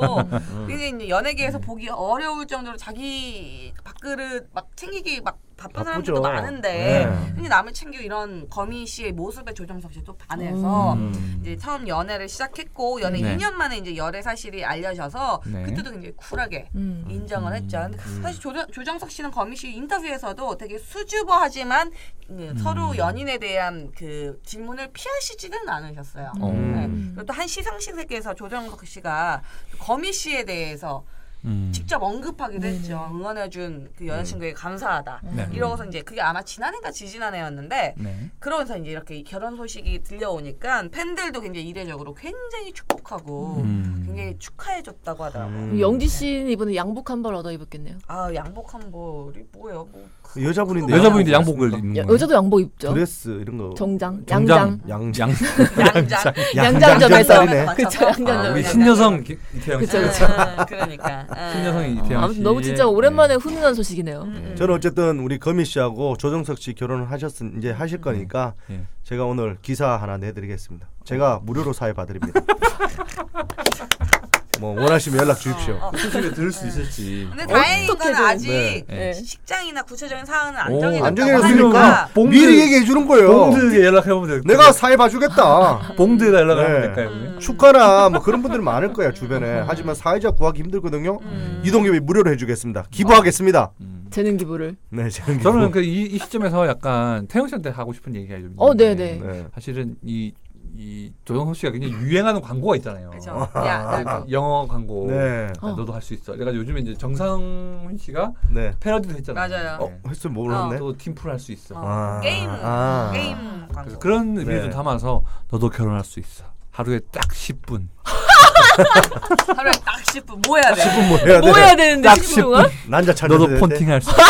굉장히 이제 연예계에서 보기 어려울 정도로 자기 밥그릇 막 챙기기 막 바쁜 바쁘죠. 사람들도 많은데 네. 흔히 남을 챙기고 이런 거미 씨의 모습에 조정석 씨도 반해서 이제 처음 연애를 시작했고 연애 네. 2년 만에 이제 열애 사실이 알려져서 네. 그때도 굉장히 쿨하게 인정을 했죠. 근데 사실 조정석 씨는 거미 씨 인터뷰에서도 되게 수줍어하지만 서로 연인에 대한 그 질문을 피하시지는 않으셨어요. 네. 그리고 또 한 시상식에서 조정석 씨가 거미 씨에 대해서 직접 언급하기도 했죠. 응원해준 그 여자친구에게 감사하다. 네. 이러고서 이제 그게 아마 지난해인가 지지난해였는데 네. 그러면서 이제 이렇게 결혼 소식이 들려오니까 팬들도 굉장히 이례적으로 굉장히 축복하고 굉장히 축하해줬다고 하더라고요. 영지 씨는 이번에 양복 한 벌 얻어 입었겠네요. 아 양복 한 벌이 뭐예요? 뭐 여자분인데 여자분인데 양복을 입는 거예요. 여자도 양복 입죠. 드레스 이런 거 정장, 정장. 양장. 양장. 양장점에서 양장짜리네. 그쵸 양장점. 우리 신여성 이태영 씨. 그쵸. 그러니까. 신여성 이태영 씨. 아무튼 너무 진짜 오랜만에 훈훈한 소식이네요. 저는 어쨌든 우리 거미 씨하고 조정석 씨 결혼을 이제 하실 거니까 예. 제가 오늘 기사 하나 내드리겠습니다. 제가 무료로 사회 봐드립니다. 뭐 원하시면 연락 주십시오. 소식을 들을 수 있을지. 근데 다행인 건 어떻게든. 아직 네. 식장이나 구체적인 사항은 안 오, 정해졌다고 안 정해졌으니까 하니까 봉드- 미리 얘기해 주는 거예요. 봉드에 연락해보면 될까요? 내가 사회 봐주겠다. 봉드에다 연락하면 네. 될까요? 그러면? 축가나 뭐 그런 분들 많을 거야 주변에. 하지만 사회자 구하기 힘들거든요. 이동엽이 무료로 해주겠습니다. 기부하겠습니다. 재능 기부를. 네, 저는 저는 그 이 시점에서 약간 태영 씨한테 하고 싶은 얘기가 좀 네네. 네. 사실은 이 조정석 씨가 굉장히 유행하는 광고가 있잖아요. 그죠. 야, 영어 광고. 네. 너도 할 수 있어. 내가 요즘에 이제 정상훈 씨가 네. 패러디도 했잖아요. 맞아요. 네. 했으면 몰랐네. 너도 팀플 할 수 있어. 게임 아. 광고. 그래서 그런 의미를 네. 좀 담아서 너도 결혼할 수 있어. 하루에 딱 10분. 하루에 딱 10분 뭐 해야 돼? 10분 뭐 해야 돼? 뭐 해야 되는데 딱 10분 동안? 난자 찾는 너도 폰팅할 수 있어.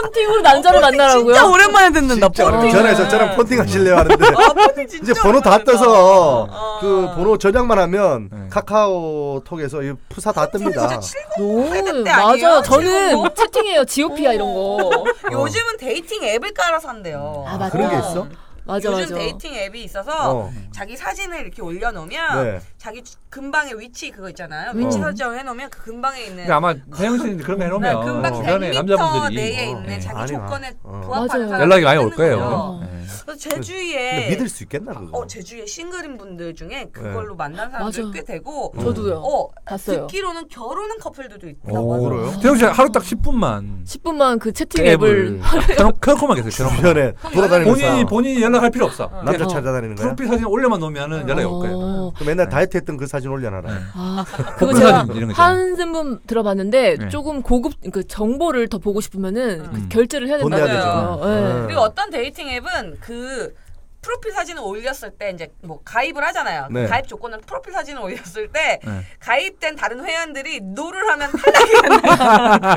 폰팅으로 남자를 만나라고요? 진짜 오랜만에 듣는다. 폰팅. 전화해서 저랑 폰팅 하실래요 하는데 폰팅 진짜 이제 번호 다 오랜만에 떠서 듣는다. 그 번호 저장만 하면 네. 카카오톡에서 이 푸사 다 뜹니다. 너무 때 아니에요? 맞아요. 저는 지금 채팅해요. 지오피아 이런 거. 요즘은 데이팅 앱을 깔아서 한대요. 아, 맞다. 그런 게 있어? 맞아 요즘 맞아. 데이팅 앱이 있어서 어. 자기 사진을 이렇게 올려놓으면 네. 자기 근방에 위치 그거 있잖아요. 위치 설정을 해놓으면 그 근방에 있는 근데 아마 태영 씨는 그런 거 해놓으면 금방 주변에 100m 남자분들이 내에 있는 네. 자기 아니야. 조건에 어. 부합하는 맞아요. 사람 연락이 많이 올 거예요. 네. 그래서 제 주위에 근데 믿을 수 있겠나 그거? 제 주위에 싱글인 분들 중에 그걸로 만난 사람들 맞아. 꽤 되고 저도요. 봤어요. 듣기로는 결혼한 커플들도 있다고 오, 하더라고요. 그래요? 태영 씨 하루 딱 10분만 10분만 그 채팅 앱을 앱을 켜놓고만 계세요. 켜놓고. 주변에 돌아다니면서 본인이 연락할 필요 없어. 남자 그냥 찾아다니는 거야? 프로필 사진 올려만 놓으면은 연락이 올 거예요. 그 맨날 다이어트 했던 그 사진 올려놔라. 아, 그거 포크 제가 사진 이런 거 있잖아요. 한숨 들어봤는데 네. 조금 고급 그 정보를 더 보고 싶으면은 그 결제를 해야 돈 된다고 내야 되죠. 하더라고요. 네. 그리고 어떤 데이팅 앱은 그 프로필 사진을 올렸을 때 이제 뭐 가입을 하잖아요. 네. 가입 조건은 프로필 사진을 올렸을 때 네. 가입된 다른 회원들이 노를 하면 탈락이 된다.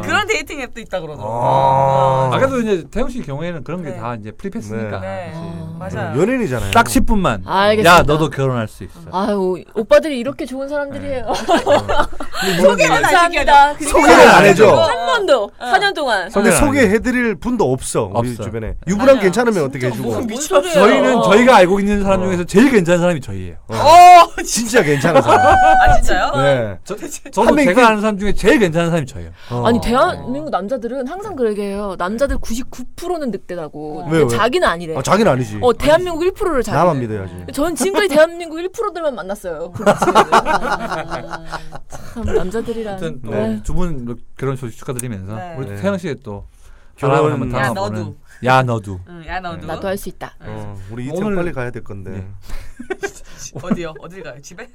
그런 데이팅 앱도 있다 그러더라고요. 그래도 이제 태영 씨 경우에는 그런 게 네. 다 이제 프리패스니까. 네. 아. 맞아요. 연예인이잖아요. 딱 10분만. 알겠습니다. 야, 너도 결혼할 수 있어. 아유 오빠들이 이렇게 좋은 사람들이에요. 소개는 감사합니다. 그리고 소개를 안 해줘. 한 번도 4년 동안. 근데 소개를 안 소개해드릴 분도 없어. 우리 없어요. 주변에. 유부남 맞아요. 괜찮으면 어떻게 해주고. 뭔 소리예요? 저희는 저희가 알고 있는 사람 중에서 제일 괜찮은 사람이 저희예요. 진짜 괜찮은 사람. 아 진짜요? 네. 저도 한 명이 제가 아는 사람 중에 제일 괜찮은 사람이 저예요. 아니 대한민국 남자들은 항상 그러게 해요. 남자들 99%는 늑대라고. 왜요? 자기는 아니래. 자기는 아니지. 대한민국 1%를 자기. 나만 믿어야지. 전 지금까지 대한민국 1%들만 만났어요. 참 남자들이란. 아무튼 네. 두 분 결혼 소식 축하드리면서 네. 우리 네. 태영 씨의 또 결혼- 결혼 한번 야, 담아보는. 너도. 야 너도. 응, 야 너도. 나도 할 수 있다. 우리 이태원 오늘- 빨리 가야 될 건데. 네. 어디요? 어딜 가요? 집에?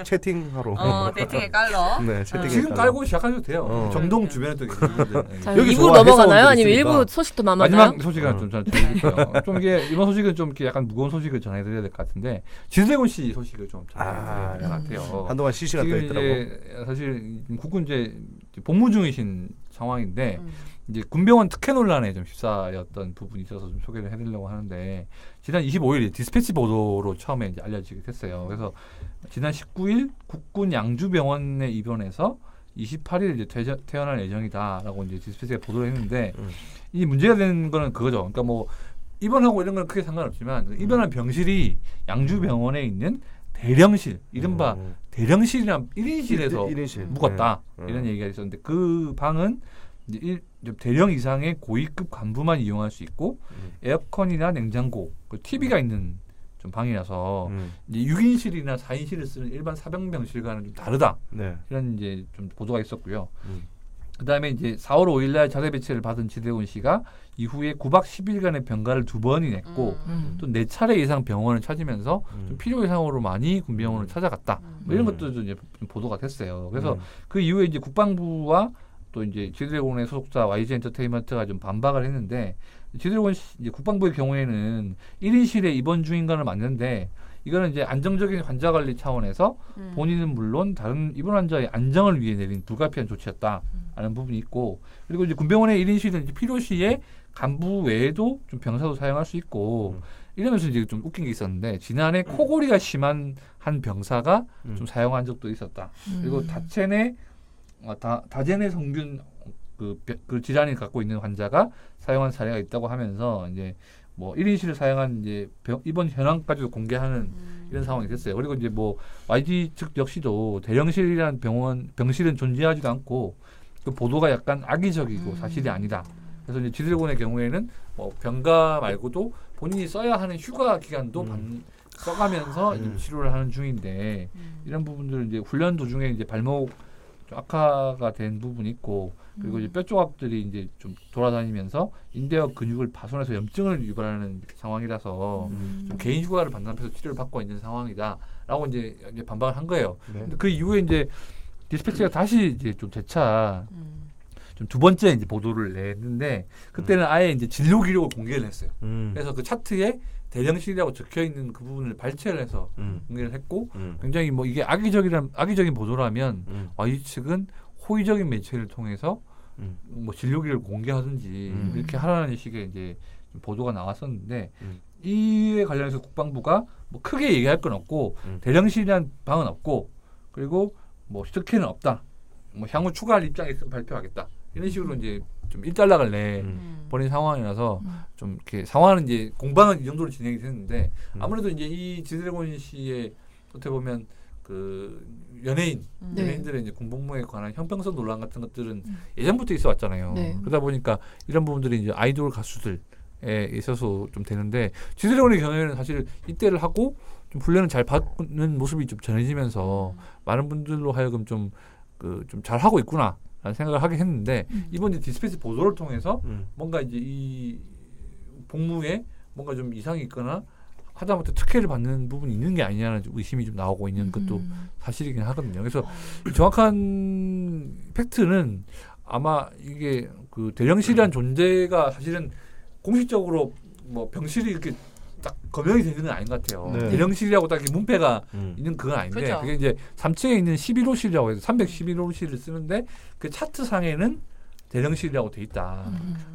채팅하러. 데이팅에 깔러. 네, 채팅에 지금 깔고 시작하셔도 돼요. 정동 주변에 또 계신 분들. 네. 자, 여기 2부 좋아, 넘어가나요? 해상원들 아니면 있으니까. 1부 소식 더 남았나요? 마지막 소식은 좀 전해드릴게요. 좀 이게 이번 소식은 좀 이렇게 약간 무거운 소식을 전해드려야 될 것 같은데 진세곤 씨 소식을 좀 전해드려야 될 것 같아요. 한동안 시시가 떠 지금 있더라고. 이제 사실 국군 이제 복무 중이신 상황인데 이제 군병원 특혜 논란에 좀 휩싸였던 부분이 있어서 좀 소개를 해드리려고 하는데 지난 25일 디스패치 보도로 처음에 이제 알려지게 됐어요. 그래서 지난 19일 국군 양주병원에 입원해서 28일 이제 퇴원할 예정이다라고 이제 디스패치가 보도를 했는데 이 문제가 되는 거는 그거죠. 그러니까 뭐 입원하고 이런 건 크게 상관없지만 입원한 병실이 양주병원에 있는 대령실, 이른바 대령실이란 1인실에서 1인실. 묵었다 네. 이런 얘기가 있었는데 그 방은 이제 좀 대령 이상의 고위급 간부만 이용할 수 있고 에어컨이나 냉장고, TV가 있는 좀 방이라서 이제 6인실이나 4인실을 쓰는 일반 사병병실과는 좀 다르다. 네. 이런 이제 좀 보도가 있었고요. 그다음에 이제 4월 5일 날 자대 배치를 받은 지대곤 씨가 이후에 9박 10일간의 병가를 2번이 냈고 또 4차례 이상 병원을 찾으면서 좀 필요 이상으로 많이 군병원을 찾아갔다. 뭐 이런 것도 좀 이제 좀 보도가 됐어요. 그래서 그 이후에 이제 국방부와 또 이제 지드래곤의 소속사 YG 엔터테인먼트가 좀 반박을 했는데 지드래곤 이제 국방부의 경우에는 1인실에 입원 중인 거는 맞는데 이거는 이제 안정적인 환자 관리 차원에서 본인은 물론 다른 입원 환자의 안정을 위해 내린 불가피한 조치였다라는 부분이 있고 그리고 이제 군병원의 1인실은 이제 필요시에 간부 외에도 좀 병사도 사용할 수 있고 이러면서 이제 좀 웃긴 게 있었는데 지난해 코골이가 심한 한 병사가 좀 사용한 적도 있었다. 그리고 다제네 성균 그 질환을 갖고 있는 환자가 사용한 사례가 있다고 하면서 이제 뭐 1인실을 사용한 이제 입원 현황까지도 공개하는 이런 상황이 됐어요. 그리고 이제 뭐 YG 측 역시도 대령실이라는 병실은 존재하지도 않고 그 보도가 약간 악의적이고 사실이 아니다. 그래서 이제 지드래곤의 경우에는 뭐 병가 말고도 본인이 써야 하는 휴가 기간도 써가면서 이제 치료를 하는 중인데 이런 부분들은 이제 훈련 도중에 이제 발목 좀 악화가 된 부분이 있고 그리고 이제 뼈 조각들이 이제 좀 돌아다니면서 인대와 근육을 파손해서 염증을 유발하는 상황이라서 좀 개인 휴가를 반납해서 치료를 받고 있는 상황이다라고 이제 반박을 한 거예요. 네. 근데 그 이후에 이제 디스패치가 다시 이제 좀 재차 좀 두 번째 이제 보도를 냈는데 그때는 아예 이제 진료 기록을 공개를 했어요. 그래서 그 차트에 대령실이라고 적혀 있는 그 부분을 발췌를 해서 공개를 했고 굉장히 뭐 이게 악의적인 보도라면 YG 측은 호의적인 매체를 통해서 뭐 진료기를 공개하든지 이렇게 하라는 식의 이제 보도가 나왔었는데 이에 관련해서 국방부가 뭐 크게 얘기할 건 없고 대령실이라는 방은 없고 그리고 뭐 특혜는 없다. 뭐 향후 추가할 입장에 있으면 발표하겠다. 이런 식으로 이제 좀 일단락을 내버린 상황이라서 좀 이렇게 상황은 이제 공방은 이 정도로 진행이 됐는데 아무래도 이제 이 지드래곤 씨의 어떻게 보면 그 연예인들의 이제 군복무에 관한 형평성 논란 같은 것들은 예전부터 있어 왔잖아요. 네. 그러다 보니까 이런 부분들이 이제 아이돌 가수들에 있어서 좀 되는데 지드래곤의 경우에는 사실 입대를 하고 좀 훈련을 잘 받는 모습이 좀 전해지면서 많은 분들로 하여금 좀 잘하고 있구나. 라는 생각을 하게 했는데 이번 이제 디스패치 보도를 통해서 뭔가 이제 이 복무에 뭔가 좀 이상이 있거나 하다못해 특혜를 받는 부분이 있는 게 아니냐는 의심이 좀 나오고 있는 것도 사실이긴 하거든요. 그래서 정확한 팩트는 아마 이게 그 대령실이라는 존재가 사실은 공식적으로 뭐 병실이 이렇게 딱 거명이 되는 건 아닌 것 같아요. 네. 대령실이라고 딱 문패가 있는 그건 아닌데 그죠. 그게 이제 3층에 있는 11호실이라고 해서 311호실을 쓰는데 그 차트 상에는 대령실이라고 돼 있다.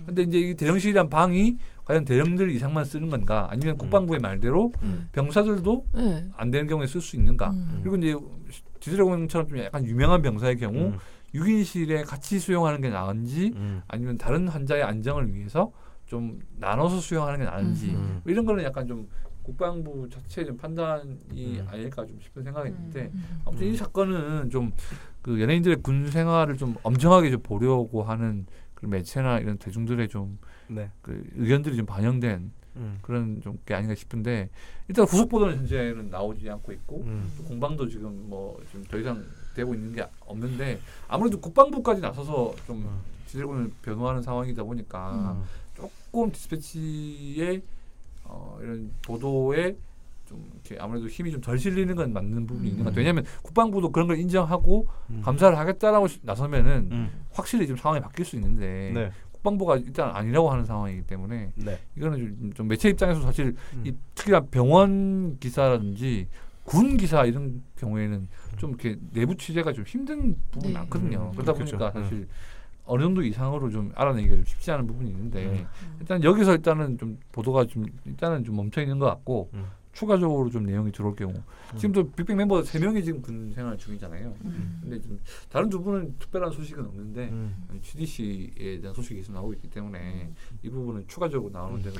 근데 이제 이 대령실이란 방이 과연 대령들 이상만 쓰는 건가? 아니면 국방부의 말대로 병사들도 네. 안 되는 경우에 쓸 수 있는가? 그리고 이제 지드래곤처럼 좀 약간 유명한 병사의 경우 6인실에 같이 수용하는 게 나은지 아니면 다른 환자의 안정을 위해서 좀 나눠서 수용하는 게 나은지 뭐 이런 거는 약간 좀 국방부 자체의 좀 판단이 아닐까 좀 싶은 생각이 있는데 아무튼 이 사건은 좀 그 연예인들의 군 생활을 좀 엄정하게 좀 보려고 하는 그런 매체나 이런 대중들의 좀 네. 그 의견들이 좀 반영된 그런 좀 게 아닌가 싶은데 일단 후속 보도는 현재는 나오지 않고 있고 또 공방도 지금 뭐 좀 더 이상 되고 있는 게 없는데 아무래도 국방부까지 나서서 좀 지드래곤을 변호하는 상황이다 보니까 조금 디스패치의 이런 보도에 좀 이렇게 아무래도 힘이 좀 덜 실리는 건 맞는 부분이 있는 것 같아요. 왜냐하면 국방부도 그런 걸 인정하고 감사를 하겠다라고 나서면은 확실히 좀 상황이 바뀔 수 있는데 네. 국방부가 일단 아니라고 하는 상황이기 때문에 네. 이거는 좀 매체 입장에서 사실 이 특히나 병원 기사라든지 군 기사 이런 경우에는 좀 이렇게 내부 취재가 좀 힘든 부분이 네. 많거든요. 그러다 그렇죠. 보니까 사실 어느 정도 이상으로 좀 알아내기가 좀 쉽지 않은 부분이 있는데 일단 여기서 일단은 좀 보도가 좀 일단은 좀 멈춰 있는 것 같고 추가적으로 좀 내용이 들어올 경우 지금도 빅뱅 멤버 3명이 지금 군 생활 중이잖아요. 근데 좀 다른 두 분은 특별한 소식은 없는데 GDC에 대한 소식이 계속 나오고 있기 때문에 이 부분은 추가적으로 나오는 데가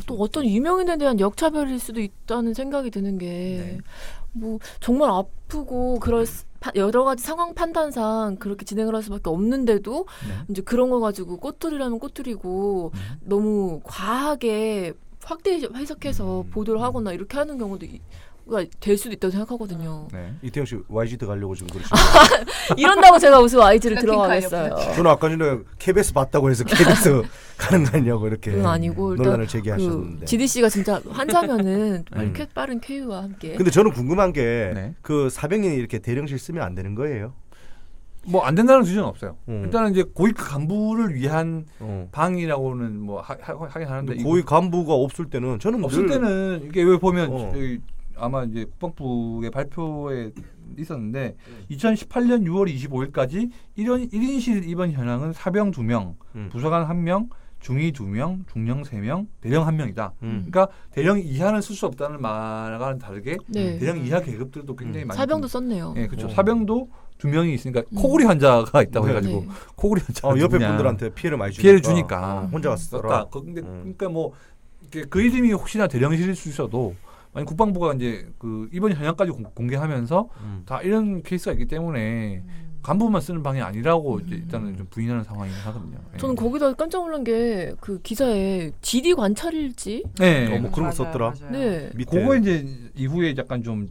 또 어떤 유명인에 대한 역차별일 수도 있다는 생각이 드는 게 뭐 정말 아프고 그럴 여러 가지 상황 판단상 그렇게 진행을 할 수밖에 없는데도 이제 그런 거 가지고 꼬투리라면 꼬투리고 너무 과하게 확대 해석해서 보도를 하거나 이렇게 하는 경우도 될 수도 있다고 생각하거든요. 이태영 씨 YG 들어가려고 지금 그러시죠? 이런다고 제가 무슨 YG를 들어가겠어요. 저는 아까 전에 KBS 봤다고 해서 KBS 가는 거 아니냐고 이렇게 그건 아니고 논란을 일단 제기하셨는데. GDC가 진짜 한자면은 이렇게 빠른 쾌유와 함께. 근데 저는 궁금한 게 그 400년이 이렇게 대령실 쓰면 안 되는 거예요? 뭐 안 된다는 규정은 없어요. 일단은 이제 고위 간부를 위한 방이라고는 뭐 하긴 하는데 고위 간부가 없을 때는 저는 없을 때는 이게 왜 보면 여기 아마 이제 국방부의 발표에 있었는데 2018년 6월 25일까지 1인실 입원 현황은 사병 2명, 부사관 1명, 중위 2명, 중령 3명, 대령 1명이다. 그러니까 대령 이하는 쓸 수 없다는 말과는 다르게 대령 이하 계급들도 굉장히 많이 사병도 썼네요. 네, 그렇죠. 사병도 2명이 있으니까 코골이 환자가 있다고 해가지고 코골이 환자 옆에 분들한테 피해를 많이 주니까 혼자 갔었더라. 근데 그러니까 뭐 그 이름이 혹시나 대령실일 수 있어도 만약 국방부가 이제 그 이번 현황까지 공개하면서 다 이런 케이스가 있기 때문에 간부만 쓰는 방이 아니라고 이제 일단은 좀 부인하는 상황이긴 하거든요. 저는 거기다 깜짝 놀란 게 그 기사에 GD 관찰일지 뭐 그런 거 썼더라. 네. 그거 이제 이후에 약간 좀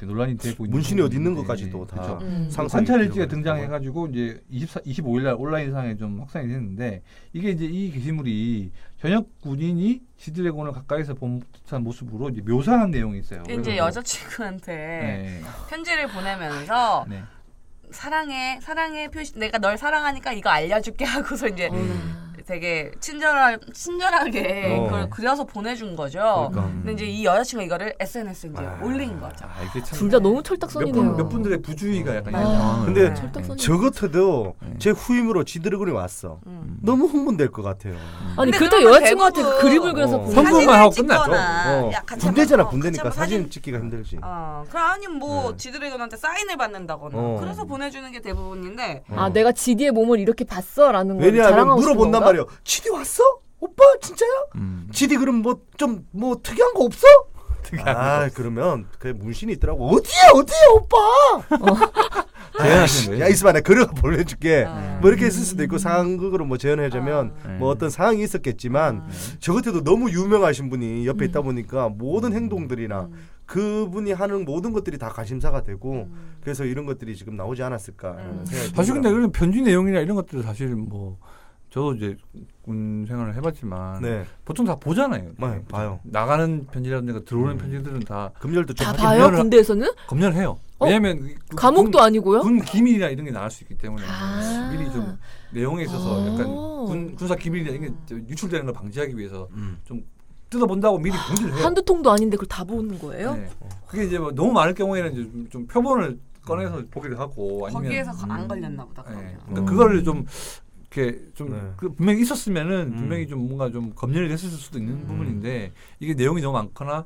논란이 되고 문신이 어디 있는 것까지도 다 관찰일지가 등장해가지고 이제 25일날 온라인상에 좀 확산이 됐는데 이게 이제 이 게시물이 현역 군인이 지드래곤을 가까이서 본 듯한 모습으로 이제 묘사한 내용이 있어요. 이제 여자친구한테 편지를 보내면서 사랑해 표시 내가 널 사랑하니까 이거 알려줄게 하고서 이제 되게 친절하게 그걸 그려서 보내준 거죠. 근데 이제 이 여자친구가 이거를 SNS에 이제 올린 거죠. 둘 다 너무 철딱선이네요. 몇 분들의 부주의가 약간 근데 저 같아도 제 후임으로 지드래곤이 왔어. 너무 흥분될 것 같아요. 아니 그때 여자친구한테 그 그림을 그려서 선물만 하고 끝났죠. 군대잖아. 군대니까 사진 찍기가 힘들지. 그럼 아니면 뭐 지드래곤한테 사인을 받는다거나 그래서 보내주는 게 대부분인데 내가 GD의 몸을 이렇게 봤어라는 걸 왜냐하면 자랑하고 물어본단 말이에요. GD 왔어? 오빠 진짜야? GD 그럼 뭐 좀 뭐 특이한 거 없어? 그러면 그 문신이 있더라고. 어디야 오빠? 야 있으면 내가 그려 보내줄게. 뭐 이렇게 쓸 수도 있고 상황극으로 뭐 재현하자면 뭐 어떤 상황이 있었겠지만 저 같아도 너무 유명하신 분이 옆에 있다 보니까 모든 행동들이나 그분이 하는 모든 것들이 다 관심사가 되고 그래서 이런 것들이 지금 나오지 않았을까라는 생각이 사실 근데 이런 편지 내용이나 이런 것들 사실 뭐 저도 이제 군 생활을 해봤지만 보통 다 보잖아요. 봐요. 나가는 편지라든가 들어오는 편지들은 다 검열도 다 봐요. 군대에서는 검열을 해요. 왜냐하면 감옥도 아니고요. 군 기밀이나 이런 게 나올 수 있기 때문에 미리 좀 내용에 있어서 약간 군사 기밀이나 이런 게 유출되는 걸 방지하기 위해서 좀 뜯어본다고 미리 공지를 해요. 한두 통도 아닌데 그걸 다 보는 거예요? 그게 이제 뭐 너무 많을 경우에는 이제 좀 표본을 꺼내서 보기도 하고 아니면 거기에서 안 걸렸나 보다. 그러니까 그거를 좀 이렇게 좀 분명히 있었으면은 분명히 좀 뭔가 좀 검열이 됐을 수도 있는 부분인데 이게 내용이 너무 많거나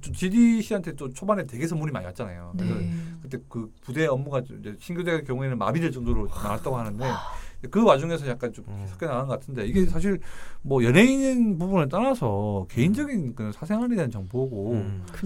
GDC한테 또 초반에 되게 선물이 많이 왔잖아요. 그래서 그때 그 부대 업무가 이제 신교대 경우에는 마비될 정도로 많았다고 하는데 그 와중에서 약간 좀 섞여 나간 것 같은데 이게 사실 뭐 연예인 부분을 떠나서 개인적인 그 사생활에 대한 정보고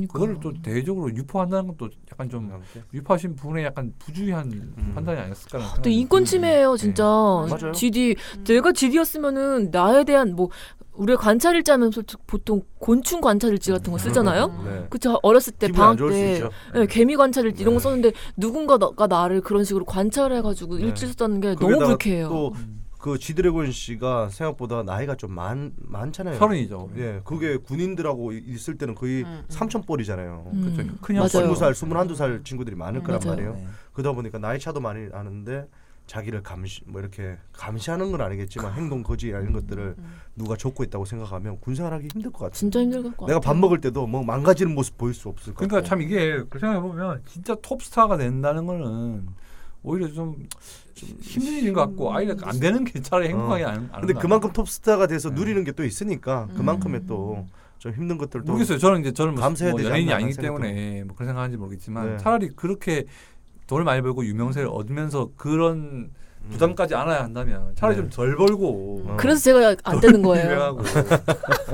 그거를 또 대외적으로 유포한다는 것도 약간 좀 유포하신 분의 약간 부주의한 판단이 아니었을까라는 또 인권 침해예요 진짜. 맞아요. GD 내가 GD였으면은 나에 대한 뭐 우리가 관찰일지하면 보통 곤충 관찰일지 같은 거 쓰잖아요. 그쵸. 어렸을 때 방학 때 개미 관찰일지 이런 거 썼는데 누군가가 나를 그런 식으로 관찰해가지고 일지 썼다는 게 너무 불쾌해요. 또 그 지드래곤 씨가 생각보다 나이가 좀 많잖아요. 30이죠. 예, 그게 군인들하고 있을 때는 거의 삼천벌이잖아요. 그렇죠. 그냥 20살, 21살 친구들이 많을 거란 말이에요. 그러다 보니까 나이 차도 많이 나는데 자기를 이렇게 감시하는 건 아니겠지만 행동 거지 이런 것들을 누가 적고 있다고 생각하면 군생활하기 힘들 것 같아요. 진짜 힘들 것 같아요. 내가 밥 먹을 때도 뭐 망가지는 모습 보일 수 없을 것 같아요. 그러니까 참 이게 그 생각해 보면 진짜 톱스타가 된다는 거는 오히려 좀 힘든 일인 것 같고 아이가 안 되는 게 차라리 행복하게 안. 근데 그만큼 톱스타가 돼서 누리는 게 또 있으니까 그만큼의 또 좀 힘든 것들도 모르겠어요. 저는 뭐 감수해야 되지 연예인이 않나 아니기 생각도. 때문에 뭐 그런 생각하는지 모르겠지만 네. 차라리 그렇게 돈을 많이 벌고 유명세를 얻으면서 그런 부담까지 안아야 한다면 차라리 네. 좀 덜 벌고 그래서 제가 안 되는 거예요. 유명하고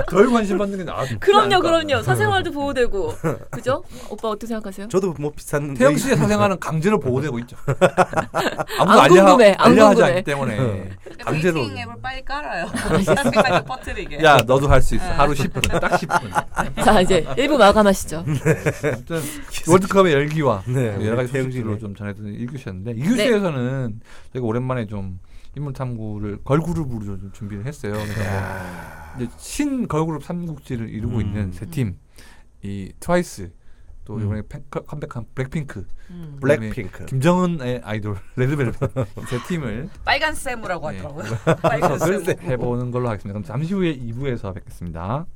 덜 관심 받는 게 나아. 그럼요. 사생활도 보호되고. 그죠? 오빠 어떻게 생각하세요? 저도 뭐 비슷한 태영 씨의 사생활은 강제로 보호되고 있죠. 아무도 안 궁금해, 안 알려하지 궁금해. 않기 때문에 강제로. 미팅 앱을 빨리 깔아요. 사생활 퍼뜨리게. 야 너도 할 수 있어. 하루 10분 딱 10분. 자, 이제 1부 마감하시죠. 아무튼 월드컵의 열기와 네, 여러 가지 태영 소식들로 씨는. 좀 전해드린 1교시였는데 2교시에서는 저희가 오랜만에 좀 인물 탐구를 걸그룹으로 좀 준비를 했어요. 그래서 뭐 이제 신 걸그룹 삼국지를 이루고 있는 세 팀, 이 트와이스, 또 이번에 컴백한 블랙핑크, 블랙핑크. 김정은의 아이돌 레드벨벳 세 팀을 빨간 쌤이라고 네. 하더라고요. 빨간 쌤. 해보는 걸로 하겠습니다. 그럼 잠시 후에 2부에서 뵙겠습니다.